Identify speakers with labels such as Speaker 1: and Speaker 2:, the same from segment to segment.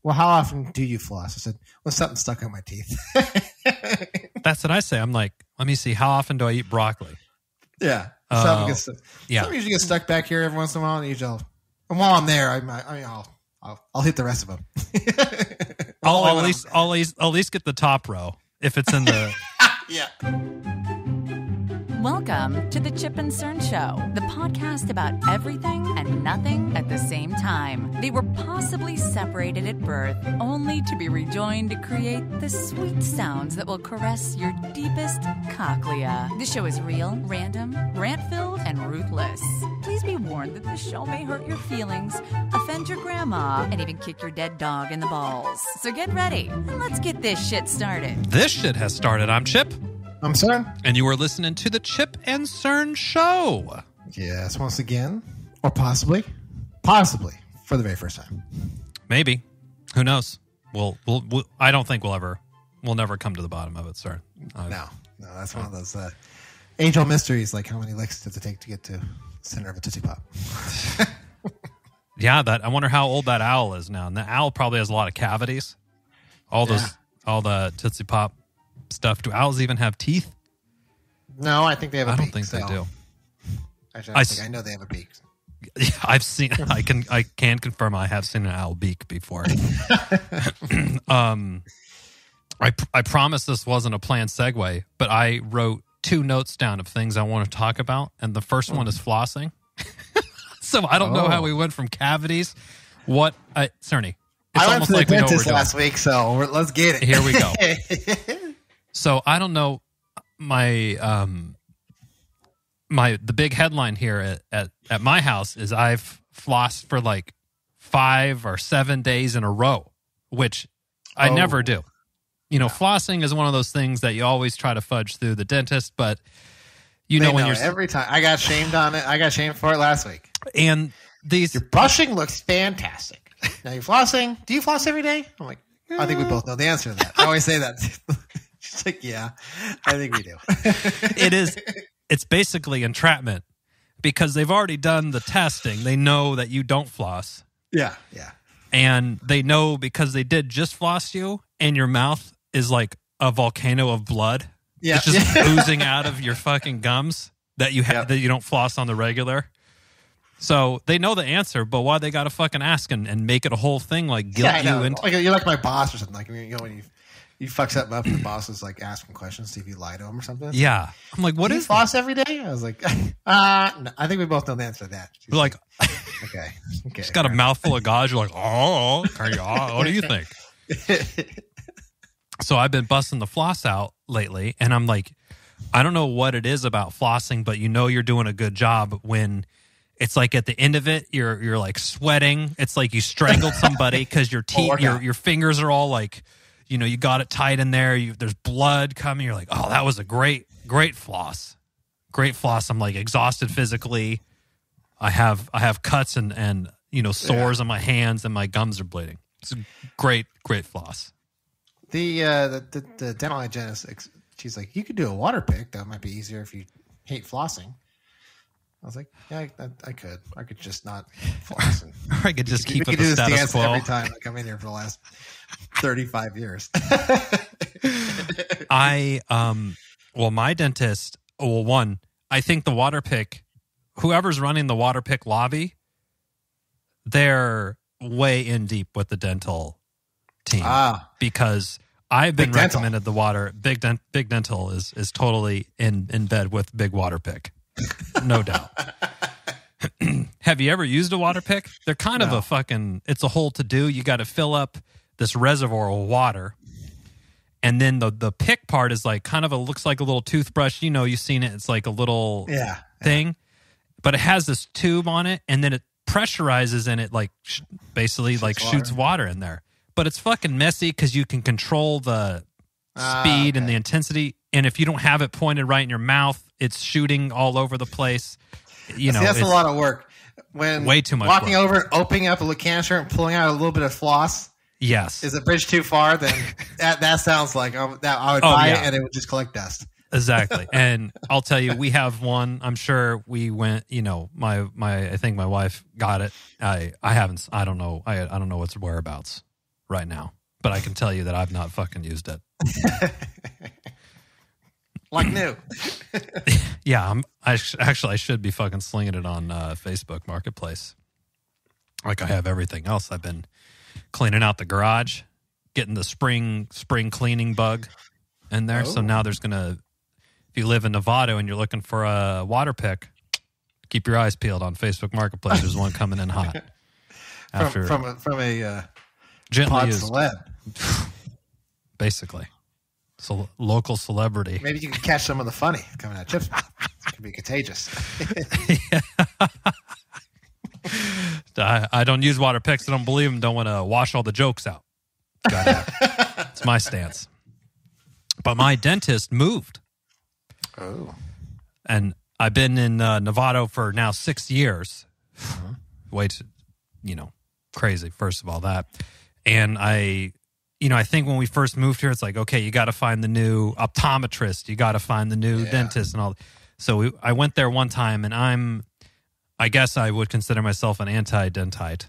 Speaker 1: well, how often do you floss? I said, well, something stuck on my teeth.
Speaker 2: That's what I say. I'm like, let me see. How often do I eat broccoli?
Speaker 1: Yeah. Something gets stuck.
Speaker 2: Yeah.
Speaker 1: Something usually gets stuck back here every once in a while. And while I'm there, I'll hit the rest of them.
Speaker 2: I'll at least get the top row if it's in the.
Speaker 1: Yeah.
Speaker 3: Welcome to the Chip and Cern Show, the podcast about everything and nothing at the same time. They were possibly separated at birth, only to be rejoined to create the sweet sounds that will caress your deepest cochlea. This show is real, random, rant-filled, and ruthless. Please be warned that this show may hurt your feelings, offend your grandma, and even kick your dead dog in the balls. So get ready, and let's get this shit started.
Speaker 2: This shit has started. I'm Chip.
Speaker 1: I'm Cern.
Speaker 2: And you are listening to the Chip and Cern Show.
Speaker 1: Yes, once again. Or possibly, for the very first time.
Speaker 2: Maybe. Who knows? We'll I don't think we'll never come to the bottom of it, Cern.
Speaker 1: No, that's one of those age-old mysteries, like how many licks does it take to get to the center of a Tootsie Pop?
Speaker 2: Yeah, I wonder how old that owl is now. And the owl probably has a lot of cavities. All the Tootsie Pop stuff. Do owls even have teeth?
Speaker 1: No, I think they have a beak.
Speaker 2: I don't think they do.
Speaker 1: Actually, I know they have a beak.
Speaker 2: Yeah, I've seen. I can confirm I have seen an owl beak before. I promise this wasn't a planned segue, but I wrote 2 notes down of things I want to talk about, and the first one is flossing. So I don't know how we went from cavities. Cerny.
Speaker 1: I went to the dentist last week, so let's get it.
Speaker 2: Here we go. So I don't know the big headline here at my house is I've flossed for like 5 or 7 days in a row, which I never do. Flossing is one of those things that you always try to fudge through the dentist, but when you're
Speaker 1: every time I got shamed on it. I got shamed for it last week.
Speaker 2: And your
Speaker 1: brushing looks fantastic. Now you're flossing. Do you floss every day? I'm like, I think we both know the answer to that. I always say that. She's like, yeah, I think we do.
Speaker 2: It's basically entrapment because they've already done the testing. They know that you don't floss.
Speaker 1: Yeah.
Speaker 2: And they know because they did just floss you and your mouth is like a volcano of blood.
Speaker 1: Yeah.
Speaker 2: It's just oozing out of your fucking gums that you have that you don't floss on the regular. So they know the answer, but why they got to fucking ask and make it a whole thing like guilt you into?
Speaker 1: Like you're like my boss or something. Like when you fuck something up, and the boss is like asking questions, see if you lie to him or something.
Speaker 2: Yeah, I'm like, what
Speaker 1: do
Speaker 2: is
Speaker 1: you floss every day? I was like, no, I think we both know the answer to that.
Speaker 2: She's like,
Speaker 1: okay.
Speaker 2: She's got a mouthful of gauze. You're like, what do you think? So I've been busting the floss out lately, and I'm like, I don't know what it is about flossing, but you're doing a good job when it's like at the end of it, you're like sweating. It's like you strangled somebody because your teeth, your fingers are all like, you got it tight in there. There's blood coming. You're like, oh, that was a great floss. Great floss. I'm like exhausted physically. I have cuts and sores on my hands and my gums are bleeding. It's a great floss.
Speaker 1: The dental hygienist, she's like, you could do a water pick. That might be easier if you hate flossing. I was like, yeah, I could. I could just not floss. And
Speaker 2: I could just keep it
Speaker 1: the
Speaker 2: status quo.
Speaker 1: Every time I come in here for the last 35 years.
Speaker 2: My dentist, I think the water pick, whoever's running the water pick lobby, they're way in deep with the dental team because I've been recommended the water. Big Dental is totally in bed with Big Water Pick. No doubt. Have you ever used a water pick? They're kind of it's a whole to do. You got to fill up this reservoir of water. And then the pick part is like kind of looks like a little toothbrush. You've seen it. It's like a little thing, but it has this tube on it and then it pressurizes and it like basically shoots water in there. But it's fucking messy because you can control the speed and the intensity. And if you don't have it pointed right in your mouth, it's shooting all over the place.
Speaker 1: That's a lot of work. When
Speaker 2: way too much
Speaker 1: walking
Speaker 2: work.
Speaker 1: over, opening up a canister and pulling out a little bit of floss.
Speaker 2: Yes.
Speaker 1: Is a bridge too far? Then that sounds like I would buy it and it would just collect dust.
Speaker 2: Exactly. And I'll tell you, we have one. I'm sure we went, I think my wife got it. I haven't, I don't know. I don't know what's whereabouts. right now, but I can tell you that I've not fucking used it.
Speaker 1: Like new.
Speaker 2: Yeah, I should be fucking slinging it on Facebook Marketplace. Like I have everything else. I've been cleaning out the garage, getting the spring cleaning bug in there. So now there's if you live in Nevada and you're looking for a water pick, keep your eyes peeled on Facebook Marketplace. There's one coming in hot.
Speaker 1: From a
Speaker 2: gently
Speaker 1: pod
Speaker 2: used,
Speaker 1: celeb.
Speaker 2: basically. So local celebrity.
Speaker 1: Maybe you can catch some of the funny coming out of Chip's mouth. It could be contagious.
Speaker 2: I don't use water picks. I don't believe them. Don't want to wash all the jokes out. It's my stance. But my dentist moved.
Speaker 1: Oh.
Speaker 2: And I've been in Nevada for now 6 years. Way too, crazy, first of all, that. And I think when we first moved here, it's like, okay, you got to find the new optometrist. You got to find the new dentist and all. So I went there one time, and I guess I would consider myself an anti-dentite.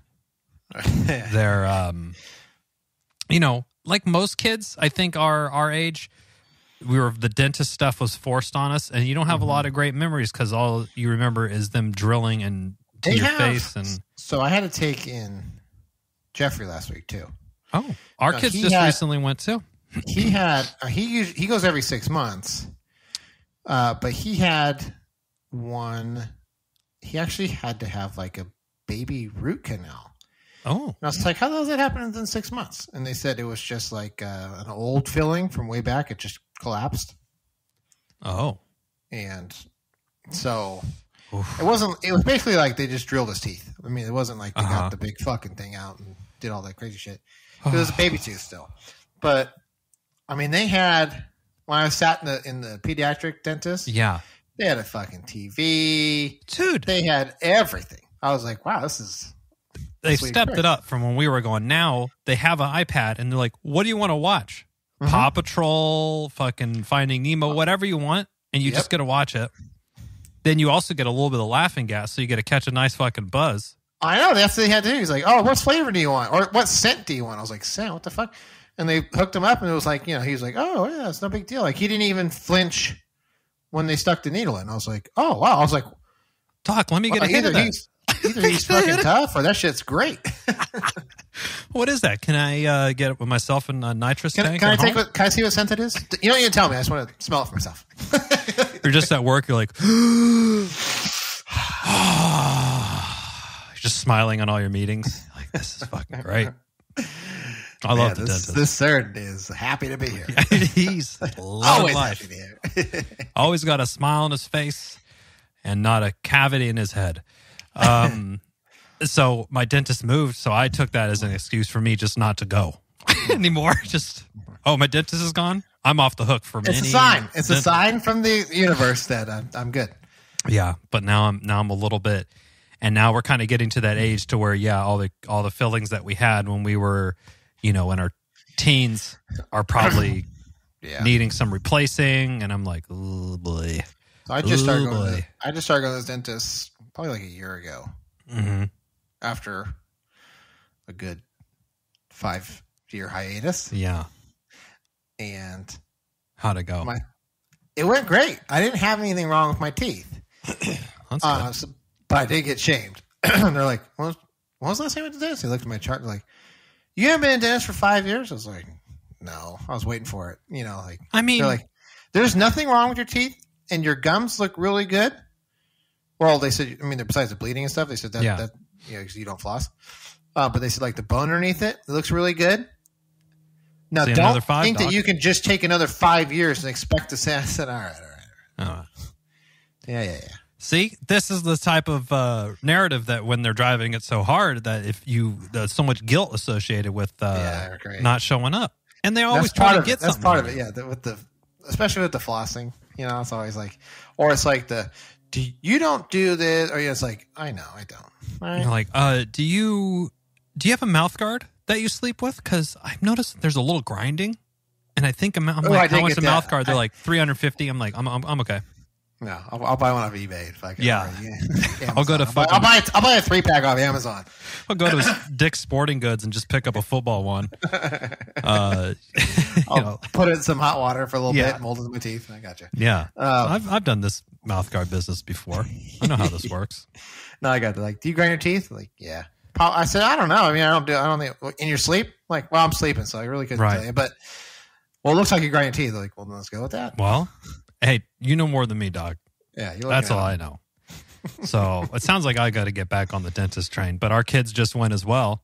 Speaker 2: They're, like most kids, I think our age, the dentist stuff was forced on us, and you don't have a lot of great memories because all you remember is them drilling into your face. And
Speaker 1: so I had to take in Jeffrey last week too.
Speaker 2: Oh, our kids recently went too.
Speaker 1: He goes every 6 months, but he had one. He actually had to have like a baby root canal.
Speaker 2: Oh,
Speaker 1: and I was like, how does that happen in 6 months? And they said it was just like an old filling from way back. It just collapsed.
Speaker 2: Oh,
Speaker 1: and so it wasn't. It was basically like they just drilled his teeth. I mean, it wasn't like they got the big fucking thing out and did all that crazy shit. It was a baby tooth still. But I mean, they had, when I sat in the pediatric dentist, they had a fucking TV.
Speaker 2: Dude.
Speaker 1: They had everything. I was like, wow,
Speaker 2: they stepped it up from when we were going. Now they have an iPad and they're like, what do you want to watch? Paw Patrol, fucking Finding Nemo, whatever you want. And you just get to watch it. Then you also get a little bit of laughing gas, so you get to catch a nice fucking buzz.
Speaker 1: I know, that's what they had to do. He's like, oh, what flavor do you want? Or what scent do you want? I was like, scent? What the fuck? And they hooked him up, and it was like, he was like, oh, yeah, it's no big deal. Like, he didn't even flinch when they stuck the needle in. I was like, oh, wow. I was like,
Speaker 2: Doc, let me get a hit of that.
Speaker 1: Either he's fucking tough or that shit's great.
Speaker 2: What is that? Can I get it with myself in a nitrous tank?
Speaker 1: Can I see what scent it is? You don't even tell me. I just want to smell it for myself.
Speaker 2: You're just at work. You're like, just smiling on all your meetings. Like, this is fucking great. I love the dentist.
Speaker 1: This sir is happy to be here.
Speaker 2: He's always life. Happy to be here. Always got a smile on his face and not a cavity in his head. So my dentist moved, so I took that as an excuse for me just not to go anymore. My dentist is gone. I'm off the hook for many.
Speaker 1: It's a sign. It's a sign from the universe that I'm good.
Speaker 2: Yeah, but now I'm a little bit, and now we're kind of getting to that age to where all the fillings that we had when we were, in our teens are probably needing some replacing, and I'm like, oh boy.
Speaker 1: So I just started going to this dentist probably like a year ago.
Speaker 2: Mm-hmm.
Speaker 1: After a good 5-year hiatus.
Speaker 2: Yeah.
Speaker 1: And
Speaker 2: how'd it go?
Speaker 1: It went great. I didn't have anything wrong with my teeth.
Speaker 2: That's good.
Speaker 1: But I did get shamed. And they're like, when was the last time you went to dentist? They looked at my chart and they're like, you haven't been in dentist for 5 years? I was like, no. I was waiting for it. They're like, there's nothing wrong with your teeth and your gums look really good. Well, they said, besides the bleeding and stuff, they said that because you don't floss. But they said, like, the bone underneath it looks really good. Now, don't think that you can just take another 5 years and expect to say, I said, all right. Yeah.
Speaker 2: See, this is the type of narrative that when they're driving it so hard that there's so much guilt associated with not showing up. And they always try to get something.
Speaker 1: That's part of it, yeah. Especially with the flossing, it's always like, or it's like you don't do this, or it's like, I know, I don't. Right?
Speaker 2: You're like, do you have a mouth guard that you sleep with? Because I've noticed there's a little grinding, and I think how much a mouth guard? They're like $350. I'm like, I'm okay.
Speaker 1: No, I'll buy one off eBay if I can.
Speaker 2: Yeah. I'll go to
Speaker 1: I'll buy a 3-pack off Amazon.
Speaker 2: I'll go to Dick's Sporting Goods and just pick up a football one.
Speaker 1: I'll put it in some hot water for a little bit, mold it in my teeth. I gotcha.
Speaker 2: Yeah. I've done this mouthguard business before. I know how this works.
Speaker 1: No, I got to do you grind your teeth? Like, yeah. I said, I don't know. I mean, I don't think in your sleep. Like, well, I'm sleeping, so I really couldn't tell you. But it looks like you grind your teeth. Like, well, then let's go with that.
Speaker 2: Well, hey, you know more than me, dog.
Speaker 1: Yeah,
Speaker 2: that's all I know. So it sounds like I got to get back on the dentist train. But our kids just went as well,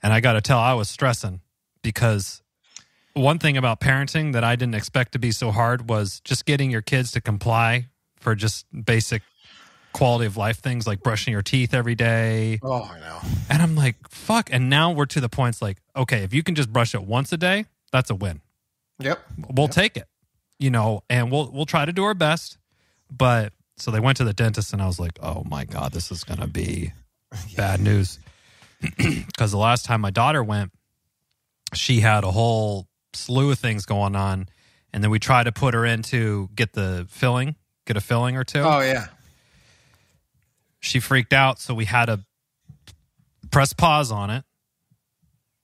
Speaker 2: and I got to tell, I was stressing because one thing about parenting that I didn't expect to be so hard was just getting your kids to comply for just basic quality of life things like brushing your teeth every day.
Speaker 1: Oh, I know.
Speaker 2: And I'm like, fuck. And now we're to the point, it's like, okay, if you can just brush it once a day, that's a win.
Speaker 1: Yep.
Speaker 2: We'll take it, and we'll try to do our best. But so they went to the dentist and I was like, oh my God, this is going to be bad news. Because the last time my daughter went, she had a whole slew of things going on. And then we tried to put her in to get a filling or two.
Speaker 1: Oh, yeah.
Speaker 2: She freaked out, so we had to press pause on it,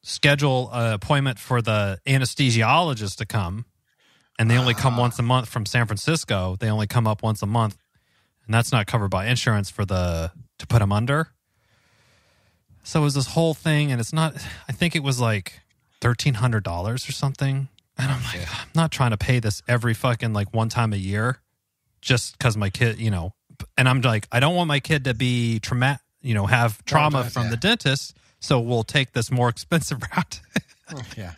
Speaker 2: schedule an appointment for the anesthesiologist to come, and they only come once a month from San Francisco. They only come up once a month, and that's not covered by insurance to put them under. So it was this whole thing, and it's not. I think it was like $1,300 or something, and I'm like, I'm not trying to pay this every fucking one time a year, just because my kid, And I'm like, I don't want my kid to be have trauma from the dentist, so we'll take this more expensive route.
Speaker 1: Yeah.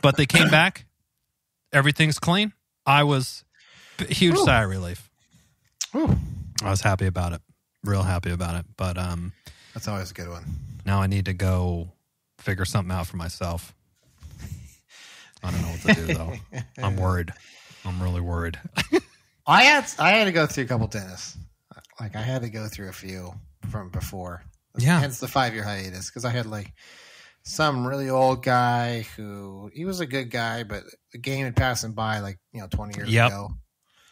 Speaker 2: But they came back. Everything's clean. I was huge sigh of relief.
Speaker 1: Ooh.
Speaker 2: I was happy about it. Real happy about it. But
Speaker 1: that's always a good one.
Speaker 2: Now I need to go figure something out for myself. I don't know what to do, though. I'm worried. I'm really worried.
Speaker 1: I had to go through a couple dentists. Like, I had to go through a few from before.
Speaker 2: Yeah.
Speaker 1: Hence the 5-year hiatus. Because I had, some really old guy who, he was a good guy, but the game had passed him by, 20 years ago.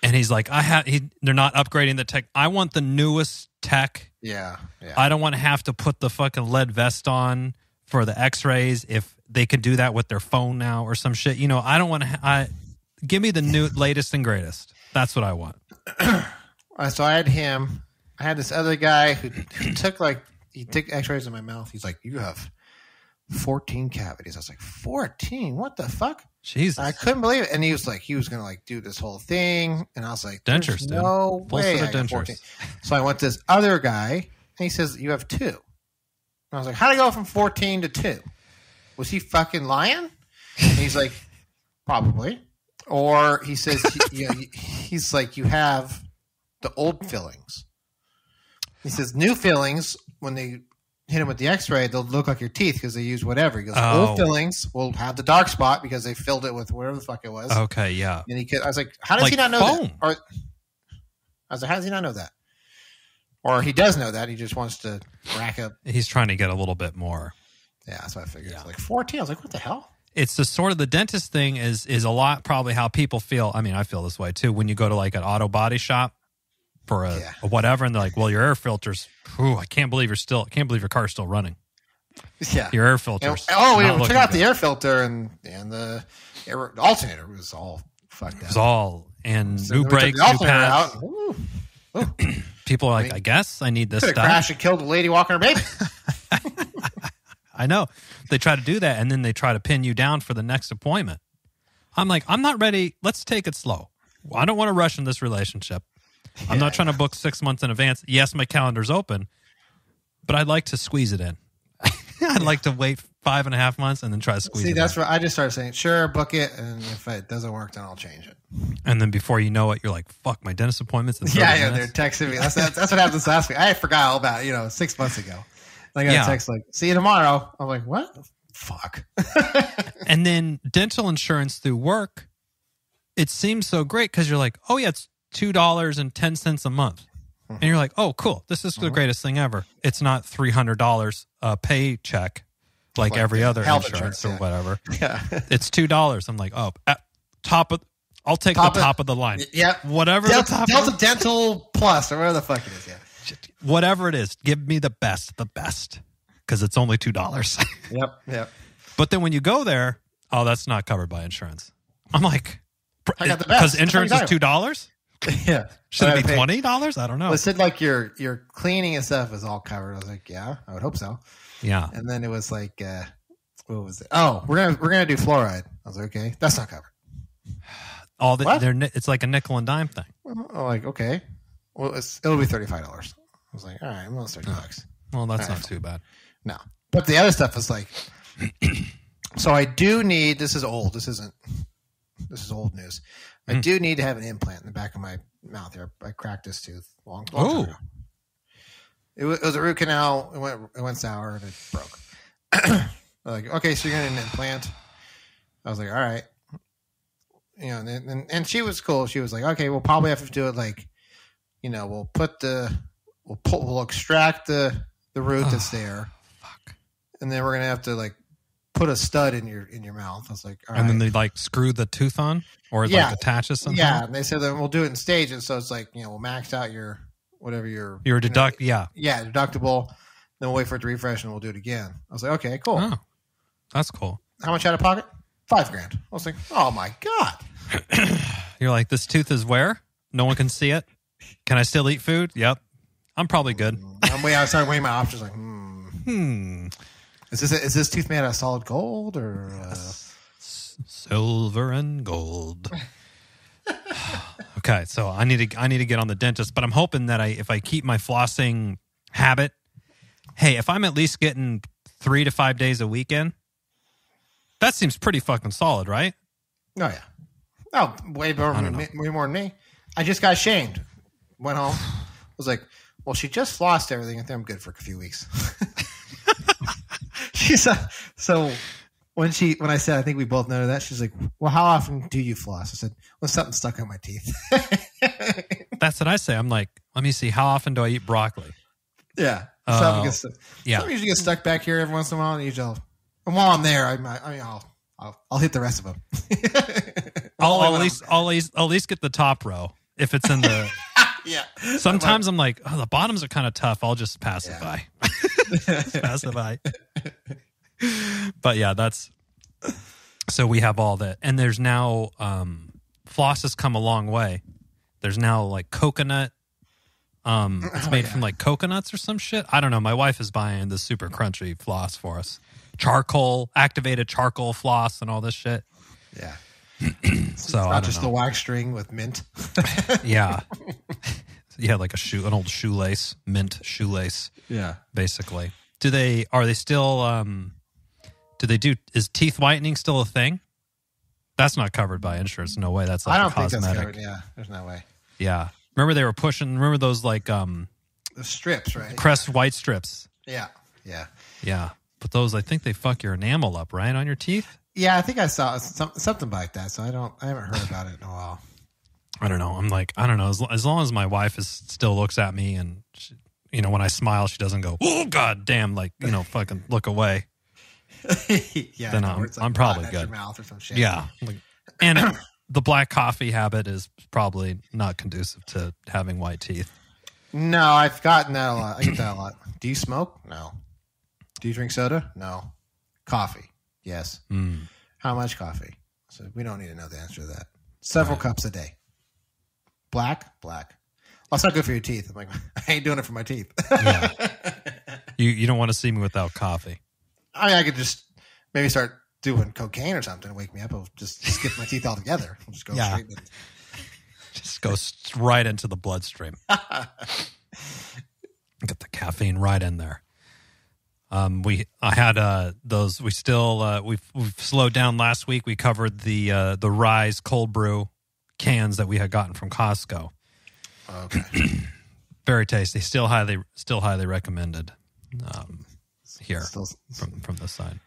Speaker 2: And he's like, they're not upgrading the tech. I want the newest tech.
Speaker 1: Yeah.
Speaker 2: I don't want to have to put the fucking lead vest on for the x-rays if they can do that with their phone now or some shit. I don't want to, give me the new, latest and greatest. That's what I want.
Speaker 1: So I had him. I had this other guy who took x-rays in my mouth. He's like, you have 14 cavities. I was like, 14? What the fuck?
Speaker 2: Jesus.
Speaker 1: I couldn't believe it. And he was going to do this whole thing. And I was like,
Speaker 2: dentures,
Speaker 1: no way. I got 14. So I went to this other guy and he says, you have 2. And I was like, how'd I go from 14 to 2? Was he fucking lying? And he's like, probably. Or he says, he's like, you have the old fillings. He says, new fillings, when they hit them with the x-ray, they'll look like your teeth because they use whatever. He goes, old fillings will have the dark spot because they filled it with whatever the fuck it was.
Speaker 2: Okay, yeah.
Speaker 1: And I was like, how does he not know that? Or, I was like, how does he not know that? Or he does know that. He just wants to rack up.
Speaker 2: He's trying to get a little bit more.
Speaker 1: Yeah, that's what I figured. Yeah. It's 14. I was like, what the hell?
Speaker 2: It's the sort of the dentist thing is a lot probably how people feel. I mean, I feel this way too. When you go to an auto body shop for a whatever, and they're like, well, your air filters, I can't believe your car's still running.
Speaker 1: Yeah.
Speaker 2: Your air filters.
Speaker 1: We took out the air filter and the air alternator was all fucked up.
Speaker 2: It was all, and new brakes, new pads.
Speaker 1: Ooh.
Speaker 2: People are like, I guess I need this stuff.
Speaker 1: Could have crashed and killed a lady walking her baby.
Speaker 2: I know. They try to do that, and then they try to pin you down for the next appointment. I'm like, I'm not ready. Let's take it slow. I don't want to rush in this relationship. I'm not trying to book 6 months in advance. Yes, my calendar's open, but I'd like to squeeze it in. I'd like to wait 5.5 months and then try to squeeze it in. See,
Speaker 1: that's where I just started saying, sure, book it, and if it doesn't work, then I'll change it.
Speaker 2: And then before you know it, you're like, fuck, my dentist appointment's in 30 minutes.
Speaker 1: They're texting me. That's what happened last week. I forgot all about it, 6 months ago. I got a text like, see you tomorrow. I'm like, what? Fuck.
Speaker 2: And then dental insurance through work, it seems so great because you're like, oh, yeah, it's $2.10 a month. And you're like, oh, cool. This is the greatest thing ever. It's not $300 a paycheck like every other insurance or whatever.
Speaker 1: Yeah.
Speaker 2: It's $2. I'm like, oh, I'll take the top of the line.
Speaker 1: Yeah.
Speaker 2: Whatever
Speaker 1: Delta Dental Plus or whatever the fuck it is. Yeah.
Speaker 2: Whatever it is, give me the best. Because it's only $2.
Speaker 1: Yep.
Speaker 2: But then when you go there, that's not covered by insurance. I'm like,
Speaker 1: I got the best.
Speaker 2: Because insurance is $2?
Speaker 1: Yeah.
Speaker 2: Should it be $20? I don't know.
Speaker 1: Well, it said like your cleaning and stuff is all covered. I was like, yeah, I would hope so.
Speaker 2: Yeah.
Speaker 1: And then it was like, what was it? Oh, we're gonna do fluoride. I was like, okay, that's not covered.
Speaker 2: It's like a nickel and dime thing.
Speaker 1: I'm like, okay, well, it'll be $35. I was like, all right, well, it's $30.
Speaker 2: Well, that's not too bad.
Speaker 1: No, but the other stuff is like, so I do need. This is old. This is old news. I do need to have an implant in the back of my mouth here. I cracked this tooth long time ago. It was a root canal. It went sour and it broke. Like, okay, so you're gonna need an implant. I was like, all right. You know, and she was cool. She was like, okay, we'll probably have to do it like, you know, we'll extract the root that's there.
Speaker 2: Fuck.
Speaker 1: And then we're gonna have to like put a stud in your mouth. I was like, all right.
Speaker 2: And then they like screw the tooth on, or it like attaches something.
Speaker 1: Yeah, and they said that we'll do it in stages. So it's like, you know, we'll max out your whatever your deductible. Then we'll wait for it to refresh and we'll do it again. I was like, okay, cool.
Speaker 2: Oh, that's cool.
Speaker 1: How much out of pocket? $5,000. I was like, oh my God.
Speaker 2: You're like, this tooth is where? No one can see it? Can I still eat food? Yep. I'm probably good.
Speaker 1: I started weighing my options like, Is this tooth made out of solid gold or
Speaker 2: silver and gold? Okay, so I need to get on the dentist, but I'm hoping that if I keep my flossing habit, hey, if I'm at least getting 3 to 5 days a week in, that seems pretty fucking solid, right?
Speaker 1: Oh yeah. Oh, way more than me. I just got shamed. Went home. Was like, well, she just flossed everything. I think I'm good for a few weeks. So when I said I think we both know that, she's like, well, how often do you floss? I said, well, something stuck in my teeth.
Speaker 2: That's what I say. I'm like, let me see, how often do I eat broccoli?
Speaker 1: Yeah. Something usually gets stuck back here every once in a while, and while I'm there, I'll hit the rest of them.
Speaker 2: I'll at least get the top row if it's in the.
Speaker 1: Yeah.
Speaker 2: Sometimes I'm like, the bottoms are kind of tough. I'll just pass it by. Pass it by. But yeah, so we have all that, and there's now floss has come a long way. There's now like coconut. It's made from like coconuts or some shit. I don't know. My wife is buying the super crunchy floss for us. Activated charcoal floss and all this shit.
Speaker 1: Yeah.
Speaker 2: So
Speaker 1: not just the wax string with mint.
Speaker 2: Yeah. Yeah, like an old shoelace, mint shoelace.
Speaker 1: Yeah.
Speaker 2: Basically. Are they still is teeth whitening still a thing? That's not covered by insurance. No way. That's like
Speaker 1: I don't
Speaker 2: cosmetic.
Speaker 1: think that's covered. Yeah. There's no way.
Speaker 2: Yeah. Remember those like
Speaker 1: the strips, right?
Speaker 2: Crest white strips.
Speaker 1: Yeah. Yeah.
Speaker 2: Yeah. But those, I think they fuck your enamel up, right, on your teeth?
Speaker 1: Yeah, I think I saw something like that. So I haven't heard about it in a while.
Speaker 2: I don't know. I'm like, I don't know. As long as my wife still looks at me and, she, when I smile, she doesn't go, oh, God damn, like, fucking look away.
Speaker 1: Yeah.
Speaker 2: Then I'm probably good.
Speaker 1: Your mouth or some shit.
Speaker 2: Yeah. And the black coffee habit is probably not conducive to having white teeth.
Speaker 1: No, I've gotten that a lot. I get that a lot. Do you smoke? No. Do you drink soda? No. Coffee? Yes. How much coffee? So we don't need to know the answer to that. Several cups a day. Black? Black. Well, it's not good for your teeth. I'm like, I ain't doing it for my teeth.
Speaker 2: Yeah. You don't want to see me without coffee.
Speaker 1: I could just maybe start doing cocaine or something to wake me up. I'll just skip my teeth altogether. I'll just go straight in.
Speaker 2: Just go right into the bloodstream. Get the caffeine right in there. We've slowed down last week. We covered the Rise cold brew cans that we had gotten from Costco.
Speaker 1: Okay.
Speaker 2: Very tasty. Still highly recommended. Here from this side.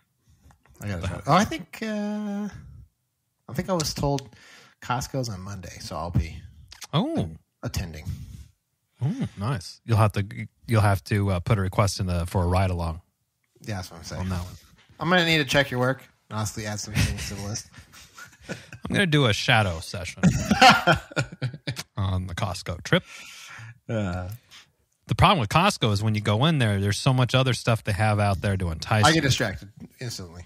Speaker 1: I gotta try it. Oh, I think I was told Costco's on Monday, so I'll be attending.
Speaker 2: Oh, nice. You'll have to put a request in for a ride along.
Speaker 1: Yeah, that's what I'm saying.
Speaker 2: On that one.
Speaker 1: I'm gonna need to check your work. Honestly, add some things to the list.
Speaker 2: I'm going to do a shadow session on the Costco trip. The problem with Costco is when you go in there, there's so much other stuff they have out there to entice
Speaker 1: I get distracted instantly.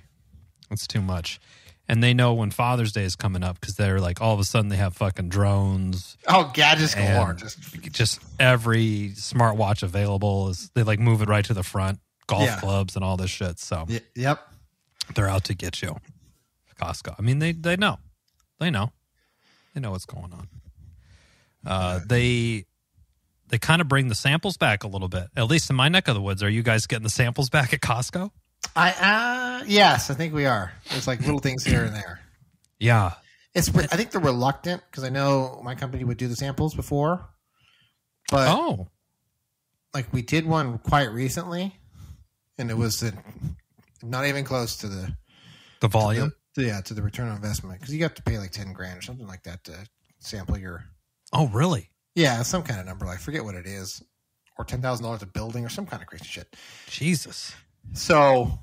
Speaker 2: It's too much. And they know when Father's Day is coming up because they're like, all of a sudden they have fucking drones.
Speaker 1: Oh, gadgets galore.
Speaker 2: Just every smartwatch available is they like move it right to the front. Golf clubs and all this shit. So
Speaker 1: yep,
Speaker 2: they're out to get you. Costco. I mean, they know. They know what's going on. They kind of bring the samples back a little bit. At least in my neck of the woods. Are you guys getting the samples back at Costco?
Speaker 1: Yes, I think we are. There's like little things here and there.
Speaker 2: Yeah.
Speaker 1: I think they're reluctant because I know my company would do the samples before. But like we did one quite recently and it was not even close to the
Speaker 2: volume.
Speaker 1: To the return on investment because you have to pay like $10,000 or something like that to sample your.
Speaker 2: Oh, really?
Speaker 1: Yeah, some kind of number. I forget what it is, or $10,000 a building, or some kind of crazy shit.
Speaker 2: Jesus.
Speaker 1: So,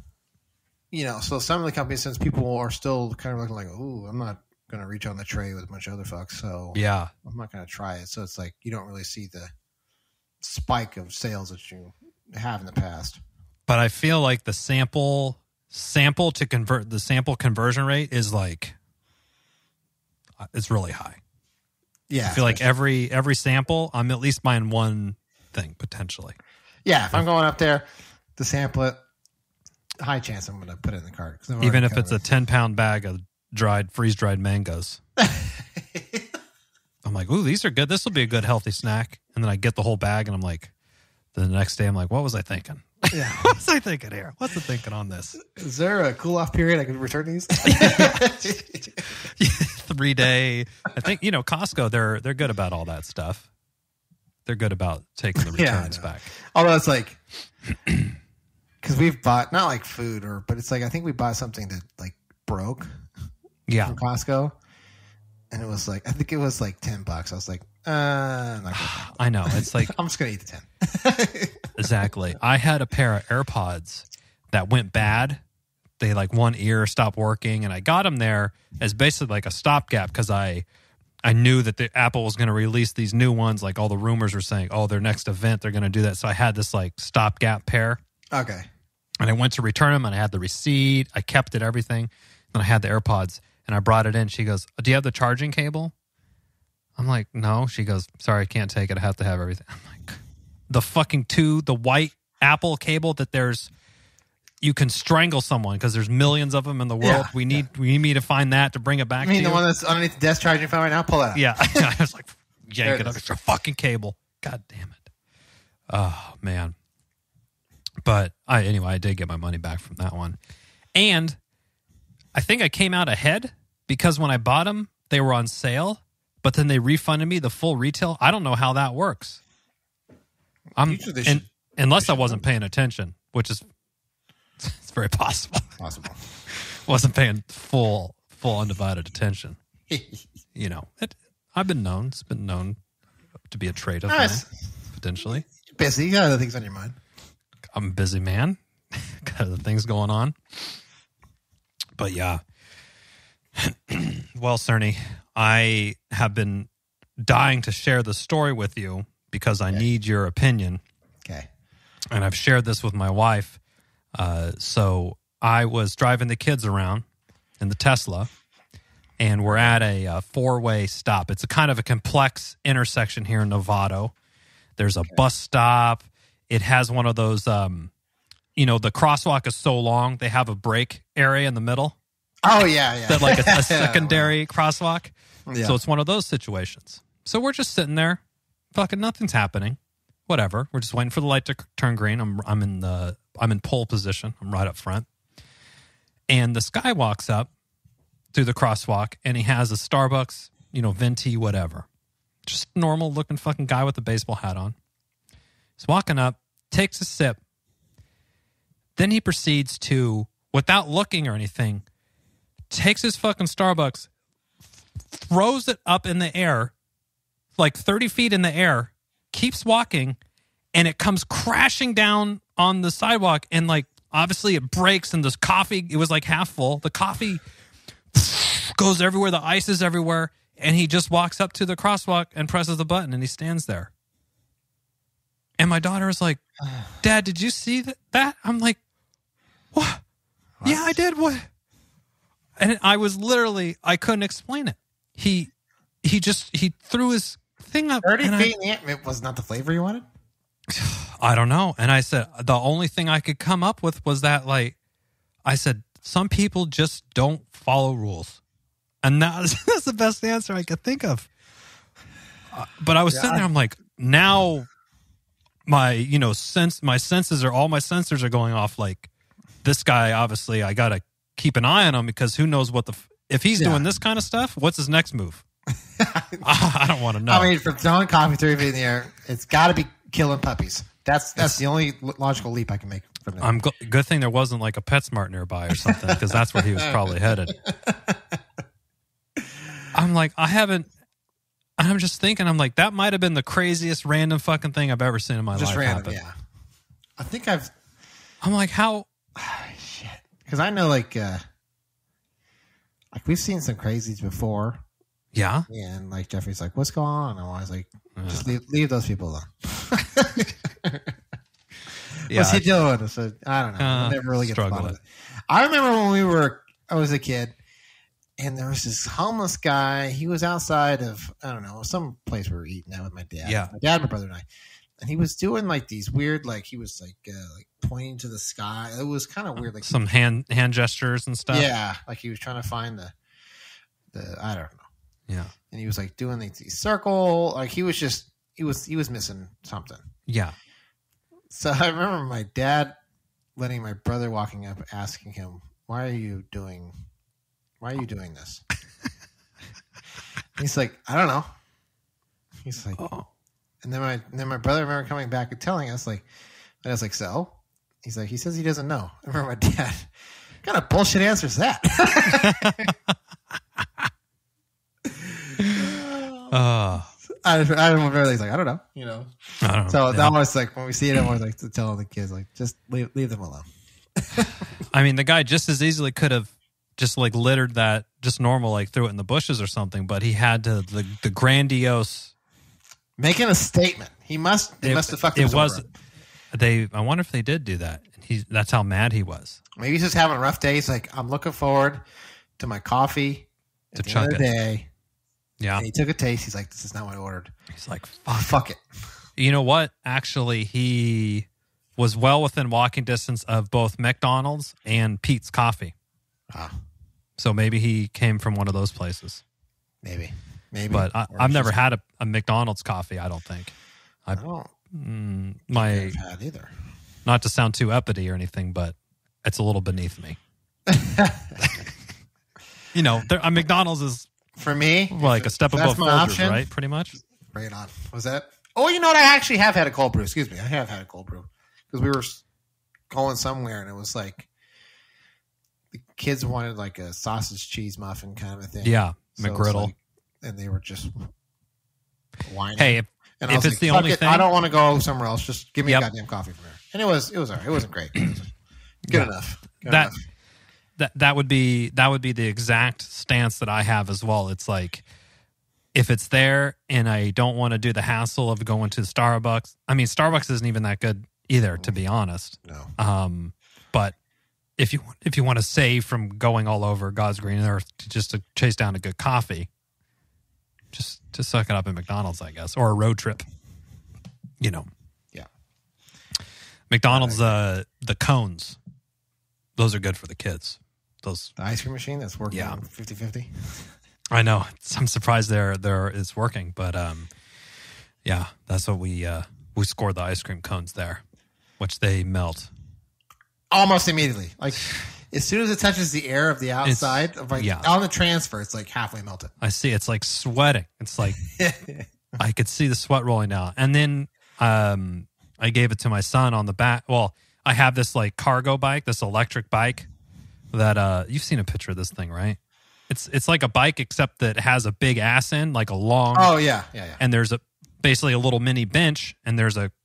Speaker 1: so some of the companies, since people are still kind of looking like, "Ooh, I'm not going to reach on the tray with a bunch of other fucks," so
Speaker 2: yeah,
Speaker 1: I'm not going to try it. So it's like you don't really see the spike of sales that you have in the past.
Speaker 2: But I feel like the sample to convert the sample conversion rate is like it's really high.
Speaker 1: Yeah,
Speaker 2: I feel like every sample, I'm at least buying one thing potentially.
Speaker 1: Yeah, if I'm going up there to sample it, high chance I'm going to put it in the cart.
Speaker 2: Even if it's a 10-pound bag of freeze-dried mangoes. I'm like, ooh, these are good. This will be a good healthy snack. And then I get the whole bag, and I'm like, the next day I'm like, what was I thinking?
Speaker 1: Yeah.
Speaker 2: What was I thinking here? What's the thinking on this?
Speaker 1: Is there a cool-off period I can return these?
Speaker 2: 3-day. I think, Costco, they're good about all that stuff. They're good about taking the returns back.
Speaker 1: Although it's like, because we've bought, not like food, but it's like, I think we bought something that like broke from Costco. And it was like, I think it was like $10. I was like, I'm not gonna
Speaker 2: I know. It's like,
Speaker 1: I'm just going to eat the 10.
Speaker 2: Exactly. I had a pair of AirPods that went bad. They like one ear stopped working, and I got them there as basically like a stopgap because I knew that the Apple was going to release these new ones. Like all the rumors were saying, their next event, they're going to do that. So I had this like stopgap pair.
Speaker 1: Okay.
Speaker 2: And I went to return them, and I had the receipt. I kept it, everything. And I had the AirPods, and I brought it in. She goes, do you have the charging cable? I'm like, no. She goes, sorry, I can't take it. I have to have everything. I'm like, the white Apple cable that you can strangle someone because there's millions of them in the world.
Speaker 1: Yeah,
Speaker 2: we need me to find that to bring it back.
Speaker 1: I mean,
Speaker 2: to
Speaker 1: the one that's underneath the desk charging phone right now. Pull that out.
Speaker 2: Yeah, I was like, yank it up. It's a fucking cable. God damn it. Oh man. But I did get my money back from that one, and I think I came out ahead because when I bought them, they were on sale, but then they refunded me the full retail. I don't know how that works. Unless I wasn't paying attention, which is it's very possible. Wasn't paying full undivided attention. I've been known. It's been known to be a trait of mine, potentially.
Speaker 1: You're busy. You got other things on your mind.
Speaker 2: I'm a busy man. Got other things going on. But yeah. Well, Cerny, I have been dying to share the story with you because I need your opinion.
Speaker 1: Okay.
Speaker 2: And I've shared this with my wife. So I was driving the kids around in the Tesla, and we're at a four-way stop. It's a kind of a complex intersection here in Novato. There's a bus stop. It has one of those, the crosswalk is so long, they have a break area in the middle.
Speaker 1: Oh, yeah.
Speaker 2: That like a secondary crosswalk.
Speaker 1: Yeah.
Speaker 2: So it's one of those situations. So we're just sitting there, fucking nothing's happening. Whatever. We're just waiting for the light to turn green. I'm in pole position. I'm right up front. And this guy walks up through the crosswalk, and he has a Starbucks, venti, whatever. Just normal looking fucking guy with a baseball hat on. He's walking up, takes a sip. Then he proceeds to, without looking or anything, takes his fucking Starbucks, throws it up in the air, like 30 feet in the air, keeps walking, and it comes crashing down on the sidewalk, and obviously it breaks, and this coffee, it was like half full. The coffee goes everywhere. The ice is everywhere. And he just walks up to the crosswalk and presses the button, and he stands there. And my daughter is like, Dad, did you see that? I'm like, what? Yeah, I did. What? And I was literally, I couldn't explain it. He threw his thing up.
Speaker 1: 30 feet in the air. It was not the flavor you wanted?
Speaker 2: I don't know. And I said, the only thing I could come up with was that, like, I said, some people just don't follow rules. And that's the best answer I could think of. But I was sitting there, I'm like, now my senses are, all my sensors are going off. Like, this guy, obviously, I got to keep an eye on him because who knows if he's doing this kind of stuff, what's his next move? I don't want to know.
Speaker 1: I mean, for throwing coffee 30 feet in the air, it's got to be killing puppies. That's the only logical leap I can make from that.
Speaker 2: Good thing there wasn't like a PetSmart nearby or something, because that's where he was probably headed. I'm like, I'm just thinking, I'm like, that might have been the craziest random fucking thing I've ever seen in my life.
Speaker 1: Just random,
Speaker 2: happen.
Speaker 1: yeah. I think
Speaker 2: I'm like, how?
Speaker 1: Shit. Because I know, like we've seen some crazies before.
Speaker 2: Yeah.
Speaker 1: And like Jeffrey's like, what's going on? And I was like, just leave those people alone. What's he doing? I said, I don't know. I never really get to the bottom of it. I remember when I was a kid, and there was this homeless guy. He was outside of, I don't know, some place we were eating at with my dad.
Speaker 2: Yeah.
Speaker 1: My dad, my brother, and I. And he was doing like these weird, like he was like pointing to the sky. It was kind of weird, like
Speaker 2: some hand gestures and stuff.
Speaker 1: Yeah, like he was trying to find the I don't know.
Speaker 2: Yeah,
Speaker 1: and he was like doing these circle, like he was missing something.
Speaker 2: Yeah.
Speaker 1: So I remember my dad letting my brother walking up, asking him, "Why are you doing this?" He's like, "I don't know." He's like, "Oh." And then my brother remember coming back and telling us, like, and I was like, "So?" He's like, "He says he doesn't know." I remember my dad, what kind of bullshit answer is that? I remember he's like, I don't know, you know. So that was like, when we see it, I'm always like to tell the kids, like, just leave them alone.
Speaker 2: I mean, the guy just as easily could have just like littered that, just normal, like threw it in the bushes or something, but he had to the grandiose.
Speaker 1: Making a statement. They must have fucked him over.
Speaker 2: I wonder if they did do that. That's how mad he was.
Speaker 1: Maybe he's just having a rough day. He's like, I'm looking forward to my coffee at the end of the day.
Speaker 2: Yeah.
Speaker 1: And he took a taste. He's like, this is not what I ordered.
Speaker 2: He's like,
Speaker 1: fuck it.
Speaker 2: You know what? Actually, he was well within walking distance of both McDonald's and Pete's Coffee. So maybe he came from one of those places.
Speaker 1: Maybe.
Speaker 2: But I've never had a McDonald's coffee, I don't think.
Speaker 1: I don't I've had either.
Speaker 2: Not to sound too uppity or anything, but it's a little beneath me. You know, McDonald's is,
Speaker 1: for me,
Speaker 2: like a step above Folgers, right? Pretty much.
Speaker 1: Bring it on. Was that? Oh, you know what? I actually have had a cold brew. Excuse me. I have had a cold brew. Because we were going somewhere, and it was like the kids wanted like a sausage cheese muffin kind of a thing.
Speaker 2: Yeah, so McGriddle.
Speaker 1: Like, and they were just whining.
Speaker 2: Hey, if it's like, the only thing,
Speaker 1: I don't want to go somewhere else. Just give me a goddamn coffee from there. And it was all right. It wasn't great. It was good enough.
Speaker 2: That would be the exact stance that I have as well. It's like, if it's there and I don't want to do the hassle of going to Starbucks. I mean, Starbucks isn't even that good either, to be honest.
Speaker 1: No.
Speaker 2: But if you want to save from going all over God's green earth just to chase down a good coffee, just to suck it up at McDonald's, I guess, or a road trip. You know.
Speaker 1: Yeah.
Speaker 2: McDonald's, the cones, those are good for the kids. The
Speaker 1: ice cream machine that's working 50-50.
Speaker 2: I know. I'm surprised it's working, but yeah, that's what we scored the ice cream cones there, which they melt
Speaker 1: almost immediately. Like as soon as it touches the air of the outside, on the transfer, it's like halfway melted.
Speaker 2: I see. It's like sweating. It's like I could see the sweat rolling down. And then I gave it to my son on the back. Well, I have this like cargo bike, this electric bike that you've seen a picture of this thing, right? It's like a bike except that it has a big ass end, like a long.
Speaker 1: Oh yeah.
Speaker 2: And there's basically a little mini bench, and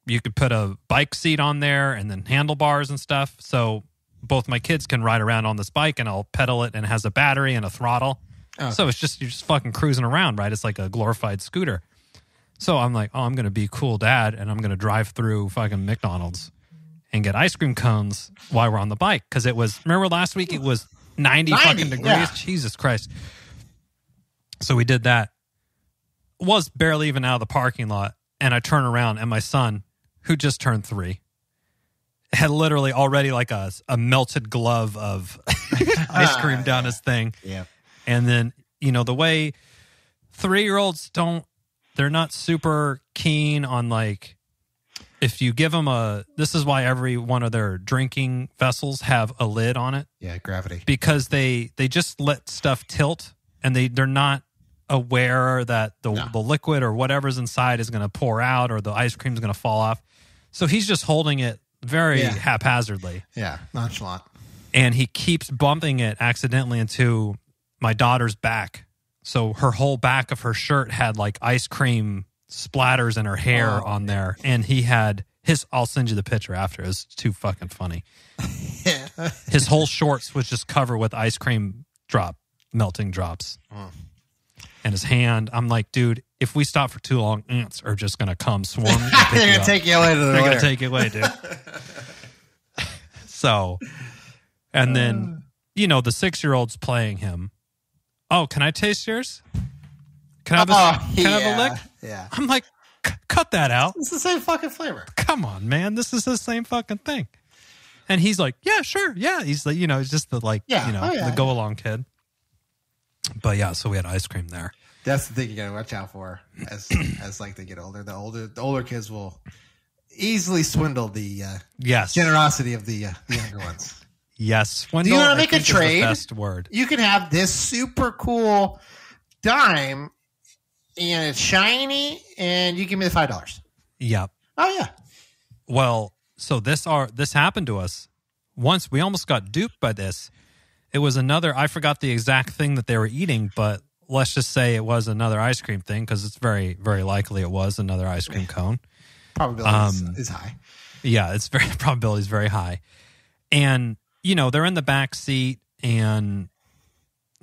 Speaker 2: you could put a bike seat on there, and then handlebars and stuff. So both my kids can ride around on this bike, and I'll pedal it, and it has a battery and a throttle. Okay. So it's just, you're just fucking cruising around, right? It's like a glorified scooter. So I'm like, oh, I'm going to be cool dad, and I'm going to drive through fucking McDonald's and get ice cream cones while we're on the bike. Because it was, remember last week it was 90 fucking degrees? Yeah. Jesus Christ. So we did that. Was barely even out of the parking lot, and I turn around, and my son, who just turned 3, had literally already like a melted glove of ice cream down his thing.
Speaker 1: Yeah.
Speaker 2: And then, you know, the way 3-year-olds they're not super keen on, like, if you give them this is why every one of their drinking vessels have a lid on it.
Speaker 1: Yeah, gravity.
Speaker 2: Because they just let stuff tilt, and they're not aware that the liquid or whatever's inside is going to pour out, or the ice cream is going to fall off. So he's just holding it very haphazardly.
Speaker 1: Yeah, nonchalant.
Speaker 2: And he keeps bumping it accidentally into my daughter's back. So her whole back of her shirt had like ice cream splatters in her hair on there. And he had I'll send you the picture after. It's too fucking funny. His whole shorts was just covered with ice cream melting drops. And his hand, I'm like, dude, if we stop for too long, ants are just going to come swarm.
Speaker 1: They're going to take you away to the
Speaker 2: They're going to take you away, dude. So, and then, you know, the 6-year-old's playing him. Oh, can I taste yours? Can I have a lick?
Speaker 1: Yeah.
Speaker 2: I'm like, cut that out.
Speaker 1: It's the same fucking flavor.
Speaker 2: Come on, man. This is the same fucking thing. And he's like, yeah, sure. Yeah. He's like, you know, he's just the the go along kid. But yeah, so we had ice cream there.
Speaker 1: That's the thing you gotta watch out for as like they get older. The older kids will easily swindle the generosity of the younger ones.
Speaker 2: Yes, swindle.
Speaker 1: Do you want to make a trade?
Speaker 2: The best word.
Speaker 1: You can have this super cool dime, and it's shiny, and you give me the $5.
Speaker 2: Yep.
Speaker 1: Oh yeah.
Speaker 2: Well, so this happened to us once. We almost got duped by this. It was I forgot the exact thing that they were eating, but let's just say it was another ice cream thing, because it's very, very likely it was another ice cream cone.
Speaker 1: Probability is high.
Speaker 2: Yeah, probability is very high. And, you know, they're in the back seat, and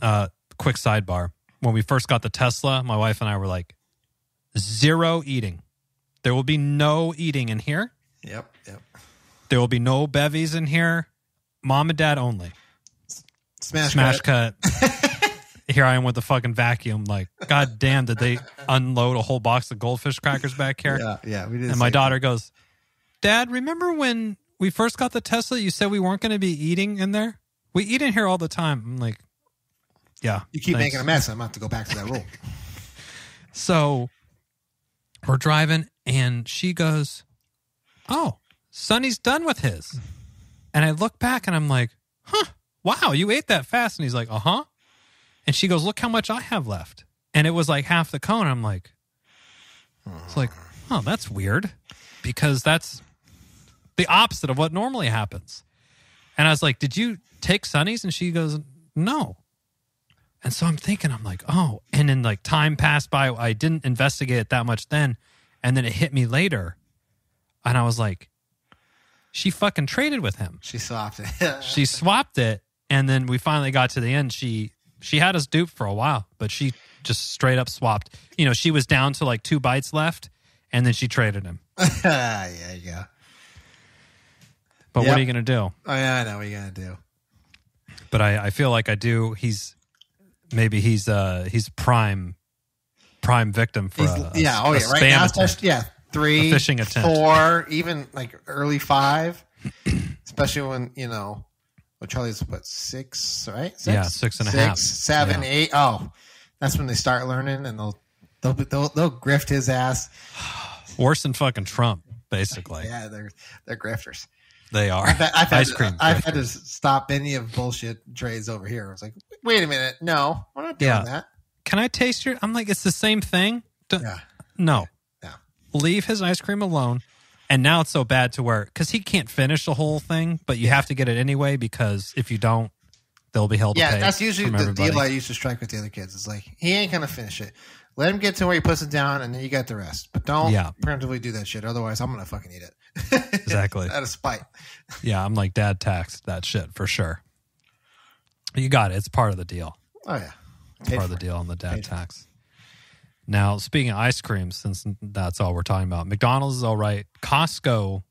Speaker 2: quick sidebar. When we first got the Tesla, my wife and I were like, 0 eating. There will be no eating in here.
Speaker 1: Yep.
Speaker 2: There will be no bevies in here. Mom and dad only. Smash cut. Here I am with the fucking vacuum. Like, God damn, did they unload a whole box of goldfish crackers back here?
Speaker 1: Yeah, we did.
Speaker 2: And my daughter goes, Dad, remember when we first got the Tesla, you said we weren't going to be eating in there? We eat in here all the time. I'm like, yeah.
Speaker 1: You keep making a mess. I'm going to have to go back to that rule.
Speaker 2: So we're driving, and she goes, oh, Sonny's done with his. And I look back, and I'm like, huh. Wow, you ate that fast. And he's like, uh-huh. And she goes, look how much I have left. And it was like half the cone. I'm like, it's like, oh, that's weird, because that's the opposite of what normally happens. And I was like, did you take Sonny's? And she goes, no. And so I'm thinking, I'm like, oh. And then like time passed by. I didn't investigate it that much then. And then it hit me later. And I was like, she fucking traded with him.
Speaker 1: She swapped it.
Speaker 2: She swapped it. And then we finally got to the end. She had us duped for a while, but she just straight up swapped. You know, she was down to like 2 bites left, and then she traded him.
Speaker 1: Yeah, you go.
Speaker 2: But what are you going to do?
Speaker 1: Oh, yeah, I know what you're going to do.
Speaker 2: But I feel like I do. He's prime victim for
Speaker 1: right now, especially 3,
Speaker 2: fishing attempt.
Speaker 1: 4, even like early 5, especially when, you know, well, Charlie's 6, right? 6?
Speaker 2: Yeah, 6.5.
Speaker 1: 7, 8. Oh, that's when they start learning, and they'll grift his ass.
Speaker 2: Worse than fucking Trump, basically.
Speaker 1: Yeah, they're grifters.
Speaker 2: They are. I've
Speaker 1: had to stop any of bullshit trades over here. I was like, wait a minute, no, we're not doing that.
Speaker 2: Can I taste your? I'm like, it's the same thing. No. Leave his ice cream alone. And now it's so bad to where, because he can't finish the whole thing, but you have to get it anyway, because if you don't, they'll be held to pay. Yeah,
Speaker 1: that's usually the deal I used to strike with the other kids. It's like, he ain't going to finish it. Let him get to where he puts it down, and then you got the rest. But don't preemptively do that shit. Otherwise, I'm going to fucking eat it.
Speaker 2: Exactly.
Speaker 1: Out of spite.
Speaker 2: Yeah, I'm like, dad taxed that shit for sure. You got it. It's part of the deal.
Speaker 1: Oh, yeah.
Speaker 2: part of the deal on the dad tax. Now, speaking of ice cream, since that's all we're talking about, McDonald's is all right. Costco,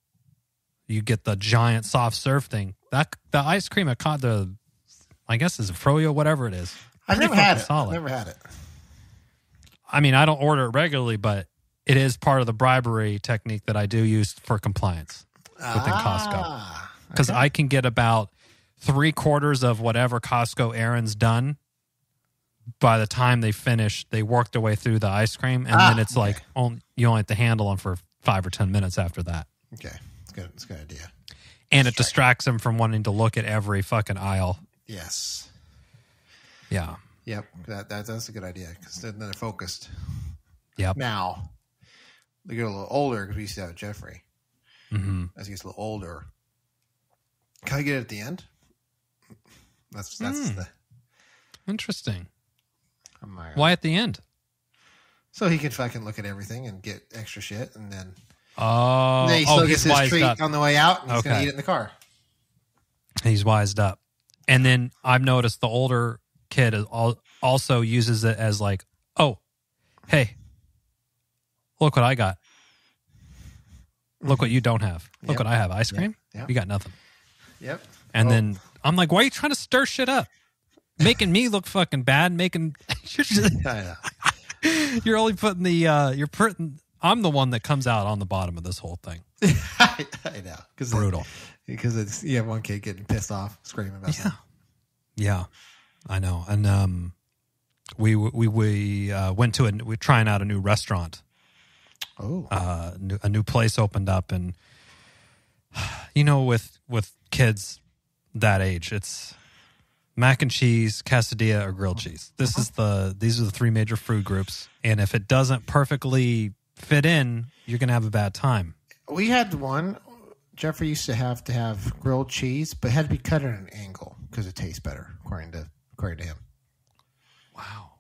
Speaker 2: you get the giant soft serve thing. The ice cream at I guess is a Froyo, whatever it is.
Speaker 1: I've never had it. I've never had it.
Speaker 2: I mean, I don't order it regularly, but it is part of the bribery technique that I do use for compliance within Costco. Because I can get about 3/4 of whatever Costco errand's done. By the time they finish, they work their way through the ice cream, and then it's like you only have to handle them for 5 or 10 minutes after that.
Speaker 1: Okay, it's good. It's a good idea.
Speaker 2: And it distracts them from wanting to look at every fucking aisle.
Speaker 1: Yes.
Speaker 2: Yeah.
Speaker 1: Yep. That's a good idea because then they're focused.
Speaker 2: Yep.
Speaker 1: Now they get a little older because we used to have Jeffrey.
Speaker 2: Mm-hmm.
Speaker 1: As he gets a little older, can I get it at the end? That's the
Speaker 2: interesting. Why at the end?
Speaker 1: So he can fucking look at everything and get extra shit, and then
Speaker 2: he
Speaker 1: still gets his treat on the way out, and he's going to eat it in the car.
Speaker 2: He's wised up. And then I've noticed the older kid also uses it as like, oh, hey, look what I got. Look what you don't have. Look what I have. Ice cream?
Speaker 1: Yep.
Speaker 2: You got nothing.
Speaker 1: Yep.
Speaker 2: And then I'm like, why are you trying to stir shit up? Making me look fucking bad. You're only putting I'm the one that comes out on the bottom of this whole thing.
Speaker 1: I know.
Speaker 2: Brutal.
Speaker 1: Because you have one kid getting pissed off, screaming about something.
Speaker 2: Yeah, I know. And we went to we're trying out a new restaurant.
Speaker 1: Oh.
Speaker 2: A new place opened up, and with kids that age, it's mac and cheese, quesadilla, or grilled cheese. These are the three major food groups, and if it doesn't perfectly fit in, you're gonna have a bad time.
Speaker 1: We had one. Jeffrey used to have grilled cheese, but it had to be cut at an angle because it tastes better, according to him.
Speaker 2: Wow.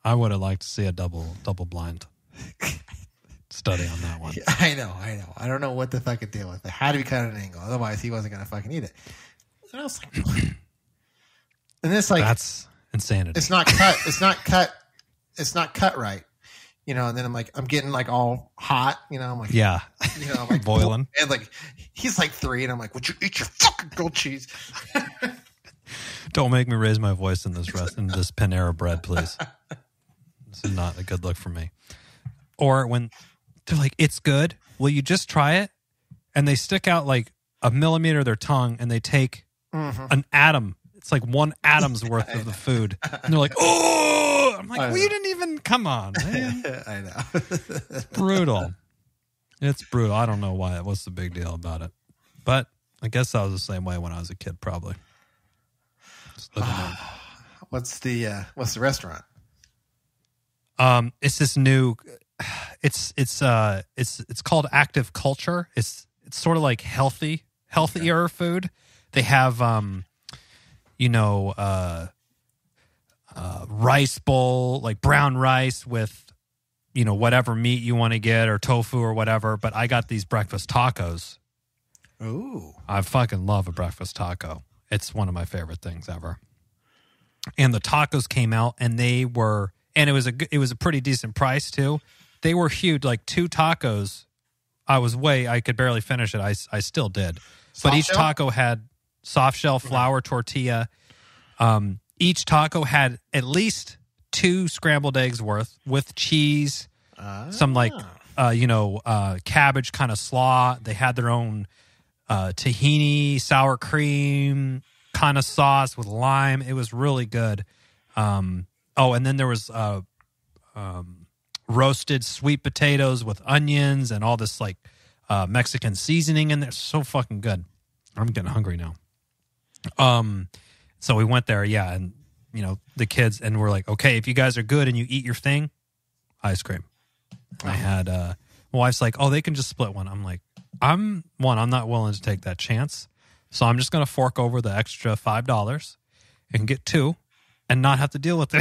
Speaker 2: I would have liked to see a double blind study on that one.
Speaker 1: Yeah, I know. I don't know what the fucking deal with it. It had to be cut at an angle, otherwise he wasn't gonna fucking eat it. And I was like, what? And it's like,
Speaker 2: that's insanity.
Speaker 1: It's not cut. It's not cut right. And then I'm getting like all hot. I'm like, I'm like
Speaker 2: boiling.
Speaker 1: And like, he's like 3, and I'm like, would you eat your fucking grilled cheese?
Speaker 2: Don't make me raise my voice in this Panera bread, please. This is not a good look for me. Or when they're like, it's good. Will you just try it? And they stick out like a millimeter of their tongue, and they take an atom. It's like 1 atom's worth of the food. And they're like, oh! I'm like, well, you didn't even, come on, man.
Speaker 1: I know.
Speaker 2: It's brutal. It's brutal. I don't know what's the big deal about it. But I guess I was the same way when I was a kid, probably.
Speaker 1: What's the restaurant?
Speaker 2: It's this new, it's called Active Culture. It's sort of like healthier food. They have, rice bowl, like brown rice with, whatever meat you want to get, or tofu or whatever. But I got these breakfast tacos.
Speaker 1: Ooh.
Speaker 2: I fucking love a breakfast taco. It's one of my favorite things ever. And the tacos came out, and it was a pretty decent price too. They were huge, like 2 tacos. I could barely finish it. I still did. But each taco had soft shell flour tortilla. Each taco had at least 2 scrambled eggs worth with cheese, some cabbage kind of slaw. They had their own tahini, sour cream kind of sauce with lime. It was really good. And then there was roasted sweet potatoes with onions and all this like Mexican seasoning in there. So fucking good. I'm getting hungry now. So we went there, and the kids, and we're like, okay, if you guys are good and you eat your thing, ice cream. I had my wife's like, oh, they can just split one. I'm like, I'm not willing to take that chance, so I'm just gonna fork over the extra $5 and get 2, and not have to deal with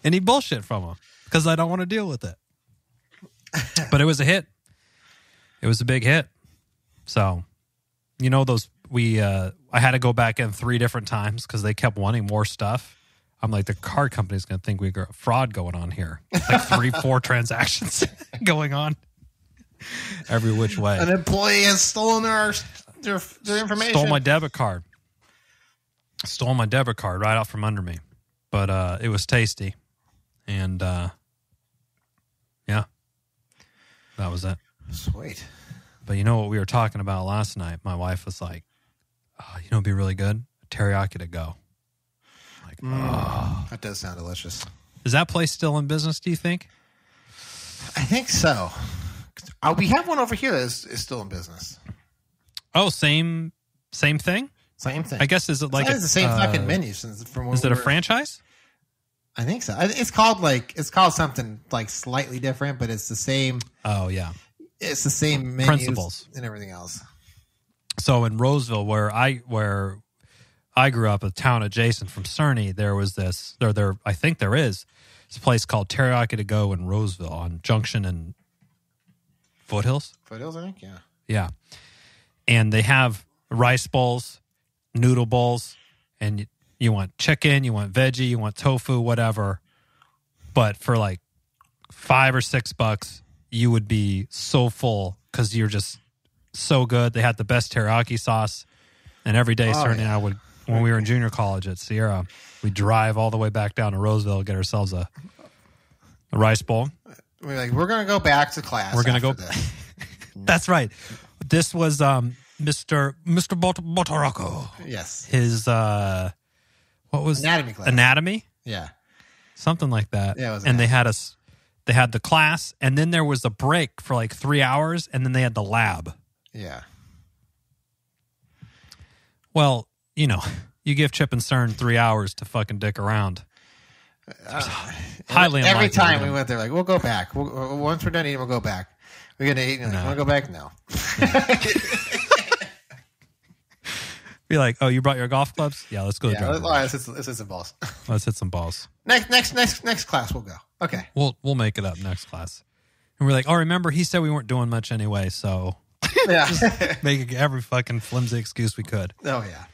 Speaker 2: any bullshit from them because I don't want to deal with it. But it was a hit. It was a big hit. So, those we I had to go back in 3 different times because they kept wanting more stuff. I'm like, the card company's going to think we got fraud going on here. Like 3-4 transactions going on every which way.
Speaker 1: An employee has stolen their information.
Speaker 2: Stole my debit card. Stole my debit card right out from under me. But it was tasty. And yeah, that was it.
Speaker 1: Sweet.
Speaker 2: But you know what we were talking about last night? My wife was like, oh, you know, it'd be really good? Teriyaki to go. Like,
Speaker 1: that does sound delicious.
Speaker 2: Is that place still in business, do you think?
Speaker 1: I think so. We have one over here that is still in business.
Speaker 2: Oh, same thing?
Speaker 1: Same thing.
Speaker 2: I guess, is it like
Speaker 1: it's the same fucking menu since from when
Speaker 2: is it a franchise?
Speaker 1: I think so. It's called something like slightly different, but it's the same.
Speaker 2: Oh yeah,
Speaker 1: it's the same menus
Speaker 2: principles
Speaker 1: and everything else.
Speaker 2: So in Roseville, where I grew up, a town adjacent from Cerny, there was this. There I think there is. It's a place called Teriyaki to Go in Roseville on Junction and Foothills.
Speaker 1: Foothills, I think. Yeah.
Speaker 2: Yeah, and they have rice bowls, noodle bowls, and you want chicken, you want veggie, you want tofu, whatever. But for like $5 or $6, you would be so full because you're just so good. They had the best teriyaki sauce, and every day, Cerny and I would, when we were in junior college at Sierra, we'd drive all the way back down to Roseville, get ourselves a rice bowl.
Speaker 1: We're going to go back to class.
Speaker 2: We're going to go. That's right. This was Mr. Botarocco.
Speaker 1: Yes.
Speaker 2: His what was
Speaker 1: anatomy class?
Speaker 2: Anatomy?
Speaker 1: Yeah.
Speaker 2: Something like that.
Speaker 1: Yeah, it was
Speaker 2: and they had the class, and then there was a break for like 3 hours, and then they had the lab.
Speaker 1: Yeah.
Speaker 2: Well, you know, you give Chip and Cern 3 hours to fucking dick around. Highly unlikely.
Speaker 1: Every time we went there, like, we'll go back. Once we're done eating, we'll go back. We're going to eat. Like, want to go back? No.
Speaker 2: Be like, oh, you brought your golf clubs? Yeah, let's go.
Speaker 1: Let's hit some balls.
Speaker 2: Let's hit some balls.
Speaker 1: Next class, we'll go. Okay.
Speaker 2: We'll make it up next class. And we're like, oh, remember, he said we weren't doing much anyway, so just make every fucking flimsy excuse we could.
Speaker 1: Oh, yeah.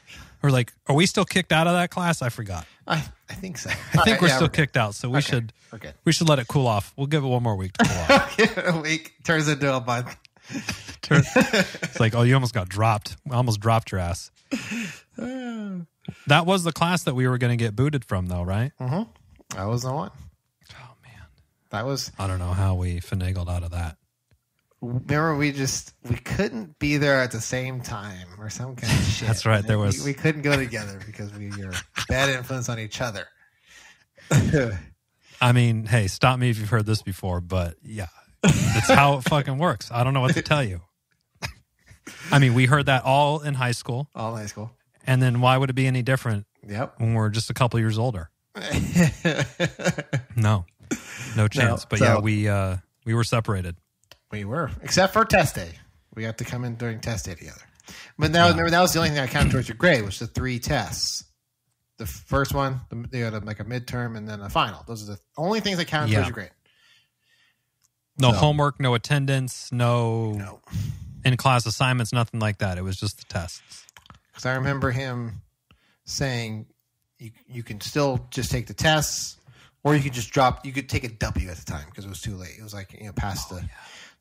Speaker 2: We're like, are we still kicked out of that class? I forgot.
Speaker 1: I think so.
Speaker 2: I think we're still kicked out, so we should let it cool off. We'll give it one more week to cool off.
Speaker 1: A week turns into a month.
Speaker 2: It's like, oh, you almost got dropped. I almost dropped your ass. That was the class that we were going to get booted from, though, right?
Speaker 1: Mm-hmm. That was the one.
Speaker 2: Oh, man.
Speaker 1: That was...
Speaker 2: I don't know how we finagled out of that.
Speaker 1: Remember, we couldn't be there at the same time or some kind of shit.
Speaker 2: That's right. There was...
Speaker 1: We couldn't go together because we were bad influence on each other.
Speaker 2: I mean, hey, stop me if you've heard this before, but yeah, it's how it fucking works. I don't know what to tell you. I mean, we heard that all in high school.
Speaker 1: All in high school.
Speaker 2: And then why would it be any different
Speaker 1: when
Speaker 2: we're just a couple years older? No chance. But yeah, we were separated.
Speaker 1: We were, except for test day. We got to come in during test day together. But remember, that was the only thing I counted towards your grade, was the 3 tests. The first one, they had like a midterm, and then a final. Those are the only things that counted towards your grade.
Speaker 2: No homework, no attendance, no in-class assignments, nothing like that. It was just the tests.
Speaker 1: Because I remember him saying you can still just take the tests, or you could just drop. You could take a W at the time because it was too late. It was like past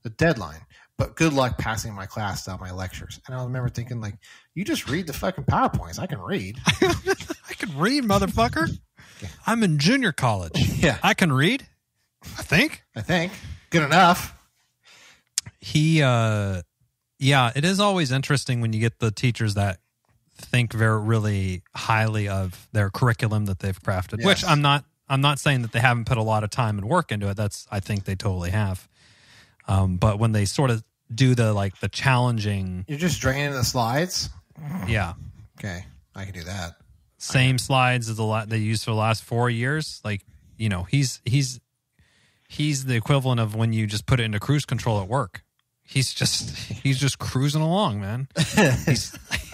Speaker 1: the deadline. But good luck passing my class without my lectures. And I remember thinking, like, you just read the fucking PowerPoints. I can read.
Speaker 2: I can read, motherfucker. Yeah. I'm in junior college.
Speaker 1: Yeah.
Speaker 2: I can read. I think.
Speaker 1: Good enough.
Speaker 2: It is always interesting when you get the teachers that think very really highly of their curriculum that they've crafted,
Speaker 1: yes.
Speaker 2: Which I'm not saying that they haven't put a lot of time and work into it. I think they totally have. But when they sort of do the challenging,
Speaker 1: you're just draining the slides.
Speaker 2: Yeah.
Speaker 1: Okay, I can do that.
Speaker 2: Same slides as they used for the last 4 years. Like, he's the equivalent of when you just put it into cruise control at work. He's just cruising along, man.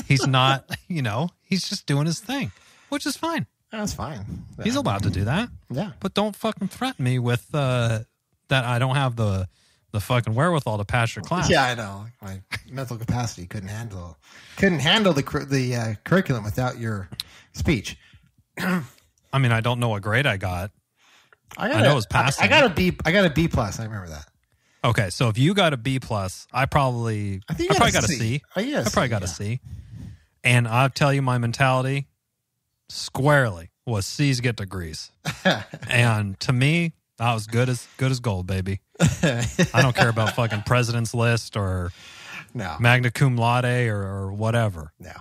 Speaker 2: He's not, he's just doing his thing, which is fine.
Speaker 1: That's fine. Yeah.
Speaker 2: He's allowed to do that.
Speaker 1: Yeah.
Speaker 2: But don't fucking threaten me with that I don't have the the fucking wherewithal to pass your class.
Speaker 1: Yeah, I know. My mental capacity couldn't handle the curriculum without your speech.
Speaker 2: I mean, I don't know what grade I got. I know it was passing.
Speaker 1: I got a B plus. I remember that.
Speaker 2: Okay, so if you got a B plus, I probably got a C.
Speaker 1: Oh, yes,
Speaker 2: I probably got a C. And I'll tell you, my mentality squarely was C's get degrees. And to me, that was good as gold, baby. I don't care about fucking president's list or magna cum laude or whatever.
Speaker 1: No.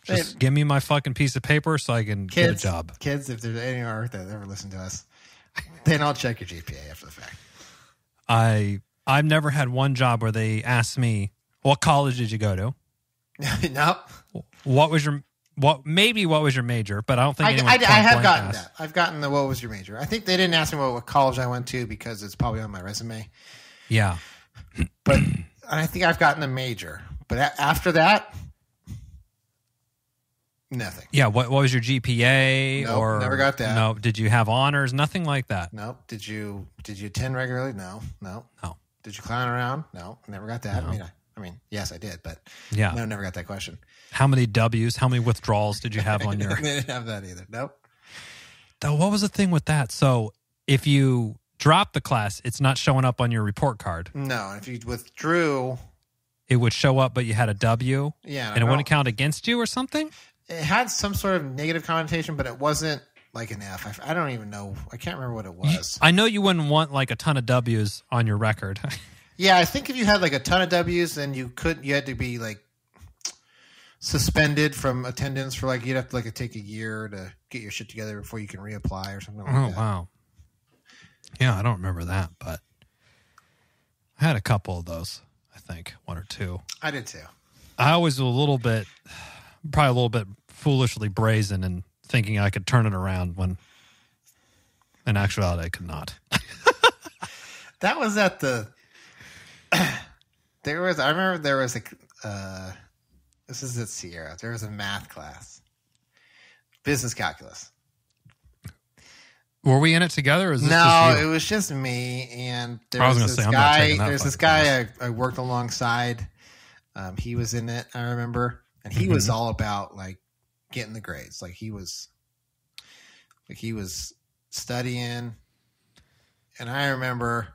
Speaker 2: Just give me my fucking piece of paper so I can get a job.
Speaker 1: Kids, if there's any art that ever listen to us, then I'll check your GPA after the fact.
Speaker 2: I've never had one job where they asked me, what college did you go to?
Speaker 1: No.
Speaker 2: What was your major? But I don't think anyone
Speaker 1: I have gotten that. I've gotten the what was your major. I think they didn't ask me what college I went to because it's probably on my resume.
Speaker 2: Yeah.
Speaker 1: But I think I've gotten a major. But after that, nothing.
Speaker 2: Yeah. What was your GPA?
Speaker 1: Nope,
Speaker 2: or
Speaker 1: never got that.
Speaker 2: No. Did you have honors? Nothing like that.
Speaker 1: Nope. Did you attend regularly? No. Did you clown around? No. Never got that.
Speaker 2: No.
Speaker 1: I mean, yes, I did, but
Speaker 2: yeah,
Speaker 1: no, never got that question.
Speaker 2: How many W's? How many withdrawals did you have on your?
Speaker 1: They didn't have that either. Nope.
Speaker 2: Though, what was the thing with that? So if you drop the class, it's not showing up on your report card.
Speaker 1: No, if you withdrew,
Speaker 2: it would show up, but you had a W.
Speaker 1: Yeah,
Speaker 2: and it wouldn't count against you or something.
Speaker 1: It had some sort of negative connotation, but it wasn't like an F. I don't even know. I can't remember what it was.
Speaker 2: I know you wouldn't want like a ton of W's on your record.
Speaker 1: Yeah, I think if you had like a ton of W's, then you had to be like suspended from attendance for like, you'd have to like take a year to get your shit together before you can reapply or something like that.
Speaker 2: Oh, wow. Yeah, I don't remember that, but I had a couple of those, I think, one or two.
Speaker 1: I did too.
Speaker 2: I always was probably a little bit foolishly brazen and thinking I could turn it around when in actuality I could not.
Speaker 1: That was at the... I remember there was this is at Sierra. There was a math class, business calculus.
Speaker 2: Were we in it together? Or is this
Speaker 1: no,
Speaker 2: just you?
Speaker 1: It was just me. And
Speaker 2: I was going to say, I'm not taking that.
Speaker 1: There's this guy I worked alongside. He was in it, I remember, and he was all about like getting the grades. Like he was studying, and I remember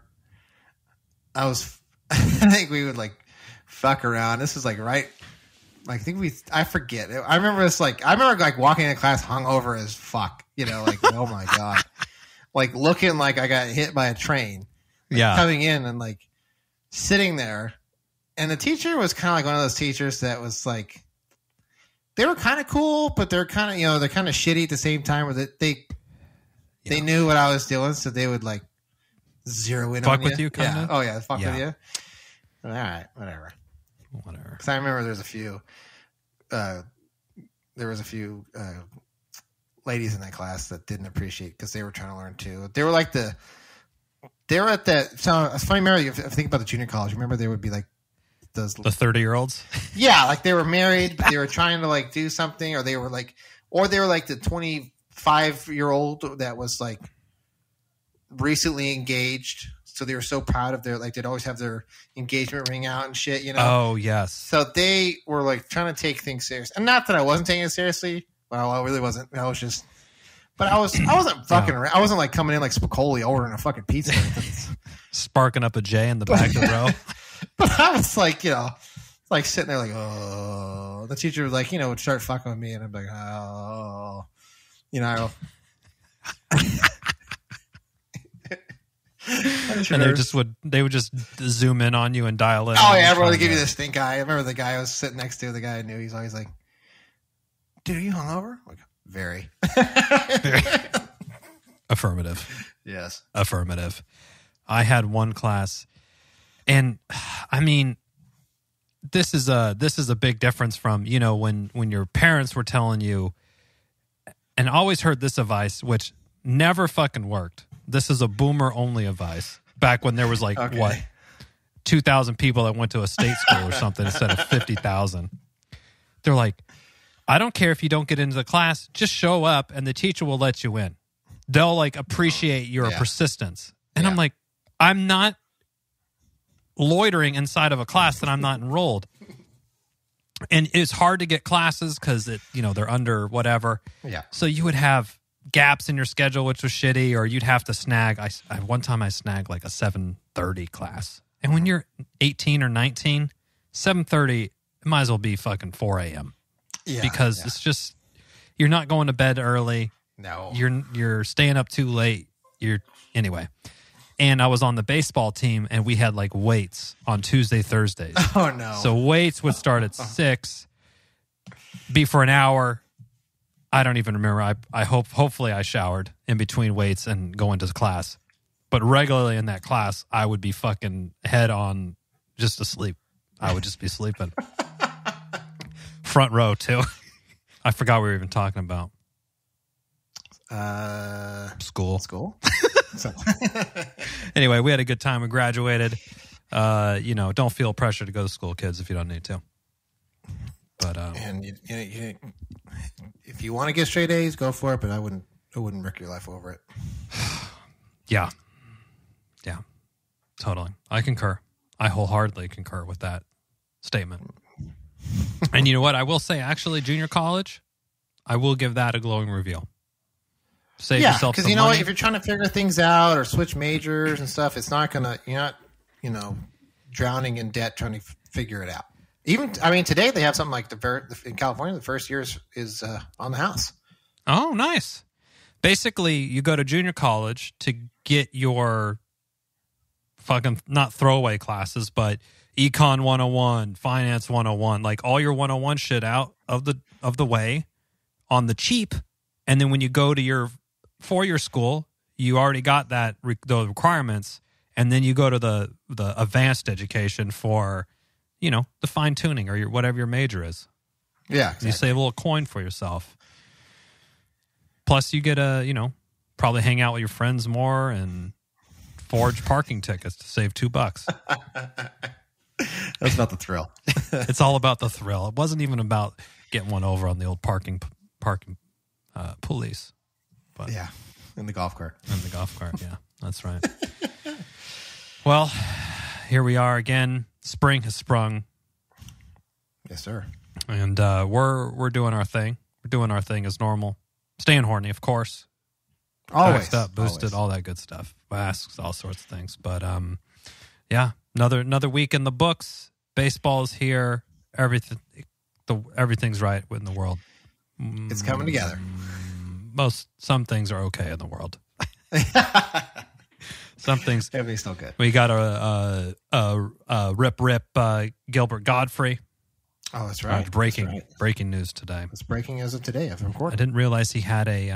Speaker 1: I think we would like fuck around. This was like right. I forget. I remember walking into class hungover as fuck. You know, like, oh my God. Like looking like I got hit by a train. Like,
Speaker 2: yeah.
Speaker 1: Coming in and like sitting there. And the teacher was kind of like one of those teachers that was like, they were kind of cool, but they're kind of, they're kind of shitty at the same time. Where they knew what I was doing, so they would like zero in
Speaker 2: fuck
Speaker 1: on
Speaker 2: with you, kind of.
Speaker 1: Yeah. Oh yeah, fuck with you. All right, whatever. Because I remember there was a few ladies in that class that didn't appreciate because they were trying to learn too. They were at that. So it's funny, Mary. If you think about the junior college, remember they would be like the
Speaker 2: 30-year-olds.
Speaker 1: Yeah, like they were married, but they were trying to like do something, or they were like the 25-year-old that was like recently engaged. So they were so proud of they'd always have their engagement ring out and shit,
Speaker 2: Oh, yes.
Speaker 1: So they were like trying to take things serious. And not that I wasn't taking it seriously. Well, I really wasn't. I was just, but I wasn't fucking around. I wasn't like coming in like Spicoli ordering a fucking pizza.
Speaker 2: Sparking up a J in the back of the row.
Speaker 1: But I was like, like sitting there like, oh, the teacher was like, would start fucking with me. And I'm like, oh,
Speaker 2: And they would just zoom in on you and dial in.
Speaker 1: Oh yeah, everyone would give you this stink eye. I remember the guy I was sitting next to, the guy I knew, he's always like, dude, are you hungover? I'm like, very.
Speaker 2: Affirmative.
Speaker 1: Yes.
Speaker 2: Affirmative. I had one class, and I mean, this is a big difference from, when your parents were telling you, and I always heard this advice, which never fucking worked. This is a boomer only advice. Back when there was 2,000 people that went to a state school or something instead of 50,000. They're like, I don't care if you don't get into the class, just show up and the teacher will let you in. They'll like appreciate your persistence. And I'm like, I'm not loitering inside of a class that I'm not enrolled. And it's hard to get classes because they're under whatever.
Speaker 1: Yeah.
Speaker 2: So you would have gaps in your schedule, which was shitty, or you'd have to snag. One time I snagged like a 7:30 class. And when you're 18 or 19, 7:30, it might as well be fucking 4 a.m.
Speaker 1: Yeah.
Speaker 2: Because it's just, you're not going to bed early.
Speaker 1: No.
Speaker 2: You're staying up too late. Anyway. And I was on the baseball team, and we had like weights on Tuesday, Thursdays.
Speaker 1: Oh, no.
Speaker 2: So weights would start at 6, be for an hour. I don't even remember. Hopefully I showered in between weights and going to class. But regularly in that class, I would be fucking head on just asleep. I would just be sleeping. Front row, too. I forgot we were even talking about. School. Anyway, we had a good time. We graduated. Don't feel pressure to go to school, kids, if you don't need to. But
Speaker 1: and if you want to get straight A's, go for it. But I wouldn't wreck your life over it.
Speaker 2: Yeah, totally. I concur. I wholeheartedly concur with that statement. And you know what? I will say, actually, junior college, I will give that a glowing review. Save yourself
Speaker 1: because
Speaker 2: some
Speaker 1: you know
Speaker 2: money.
Speaker 1: what? If you're trying to figure things out or switch majors and stuff, it's not gonna. You're not, drowning in debt trying to figure it out. Today they have something like in California, the first year is on the house.
Speaker 2: Oh, nice. Basically, you go to junior college to get your fucking not throwaway classes, but Econ 101, Finance 101, like all your 101 shit out of the way on the cheap, and then when you go to your 4-year school, you already got the requirements, and then you go to the advanced education for, the fine tuning or whatever your major is.
Speaker 1: Yeah, exactly.
Speaker 2: You save a little coin for yourself. Plus, you get probably hang out with your friends more and forge parking tickets to save $2.
Speaker 1: That's not the thrill.
Speaker 2: It's all about the thrill. It wasn't even about getting one over on the old parking police. But
Speaker 1: yeah, in the golf cart.
Speaker 2: Yeah, that's right. Well, here we are again. Spring has sprung.
Speaker 1: Yes, sir.
Speaker 2: And we're doing our thing. We're doing our thing as normal. Staying horny, of course.
Speaker 1: Always.
Speaker 2: Backed up, boosted, all that good stuff. Masks, all sorts of things. But another week in the books. Baseball is here. Everything's right in the world.
Speaker 1: It's coming together.
Speaker 2: Some things are okay in the world. Some things.
Speaker 1: Everything's still good.
Speaker 2: We got a rip Gilbert Godfrey.
Speaker 1: Oh, that's right.
Speaker 2: Breaking news today.
Speaker 1: It's breaking as of today. Of course.
Speaker 2: I didn't realize he had a.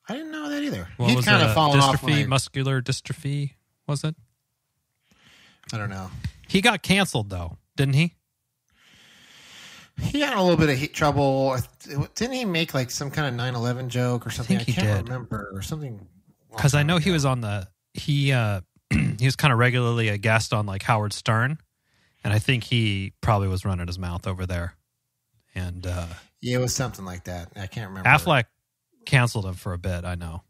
Speaker 1: I didn't know that either.
Speaker 2: He'd kind of fallen off. Muscular dystrophy, was it?
Speaker 1: I don't know.
Speaker 2: He got canceled though, didn't he?
Speaker 1: He had a little bit of trouble. Didn't he make like some kind of 9/11 joke or something?
Speaker 2: I can't
Speaker 1: remember or something.
Speaker 2: Because I know he was on he was kind of regularly a guest on like Howard Stern, and I think he probably was running his mouth over there. And
Speaker 1: it was something like that. I can't remember.
Speaker 2: Affleck canceled him for a bit. I know.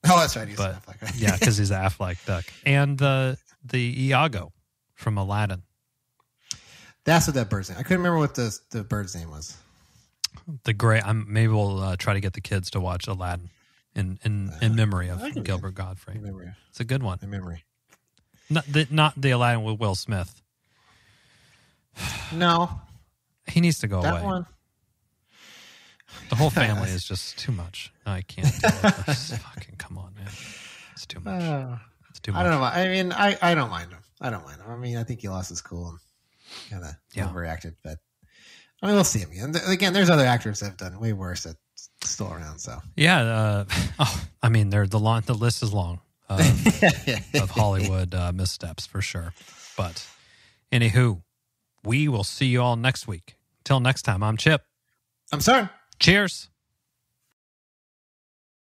Speaker 1: Oh, that's right. He's Affleck.
Speaker 2: Yeah, because he's an Affleck duck, and the Iago from Aladdin.
Speaker 1: That's what that bird's name. I couldn't remember what the bird's name was.
Speaker 2: Maybe we'll try to get the kids to watch Aladdin in memory of Gilbert Godfrey.
Speaker 1: In memory.
Speaker 2: It's a good one.
Speaker 1: In memory.
Speaker 2: Not the Aladdin with Will Smith.
Speaker 1: No.
Speaker 2: He needs to go away.
Speaker 1: One.
Speaker 2: The whole family is just too much. I can't do it. Fucking come on, man. It's too much. It's too much.
Speaker 1: I don't know. I mean, I don't mind him. I mean, I think he lost his cool and kind of overreacted, but I mean, we'll see him again. Again, there's other actors that have done way worse that's still around. So
Speaker 2: yeah, I mean, the list is long of Hollywood missteps for sure. But anywho, we will see you all next week. Till next time, I'm Chip.
Speaker 1: I'm sorry.
Speaker 2: Cheers.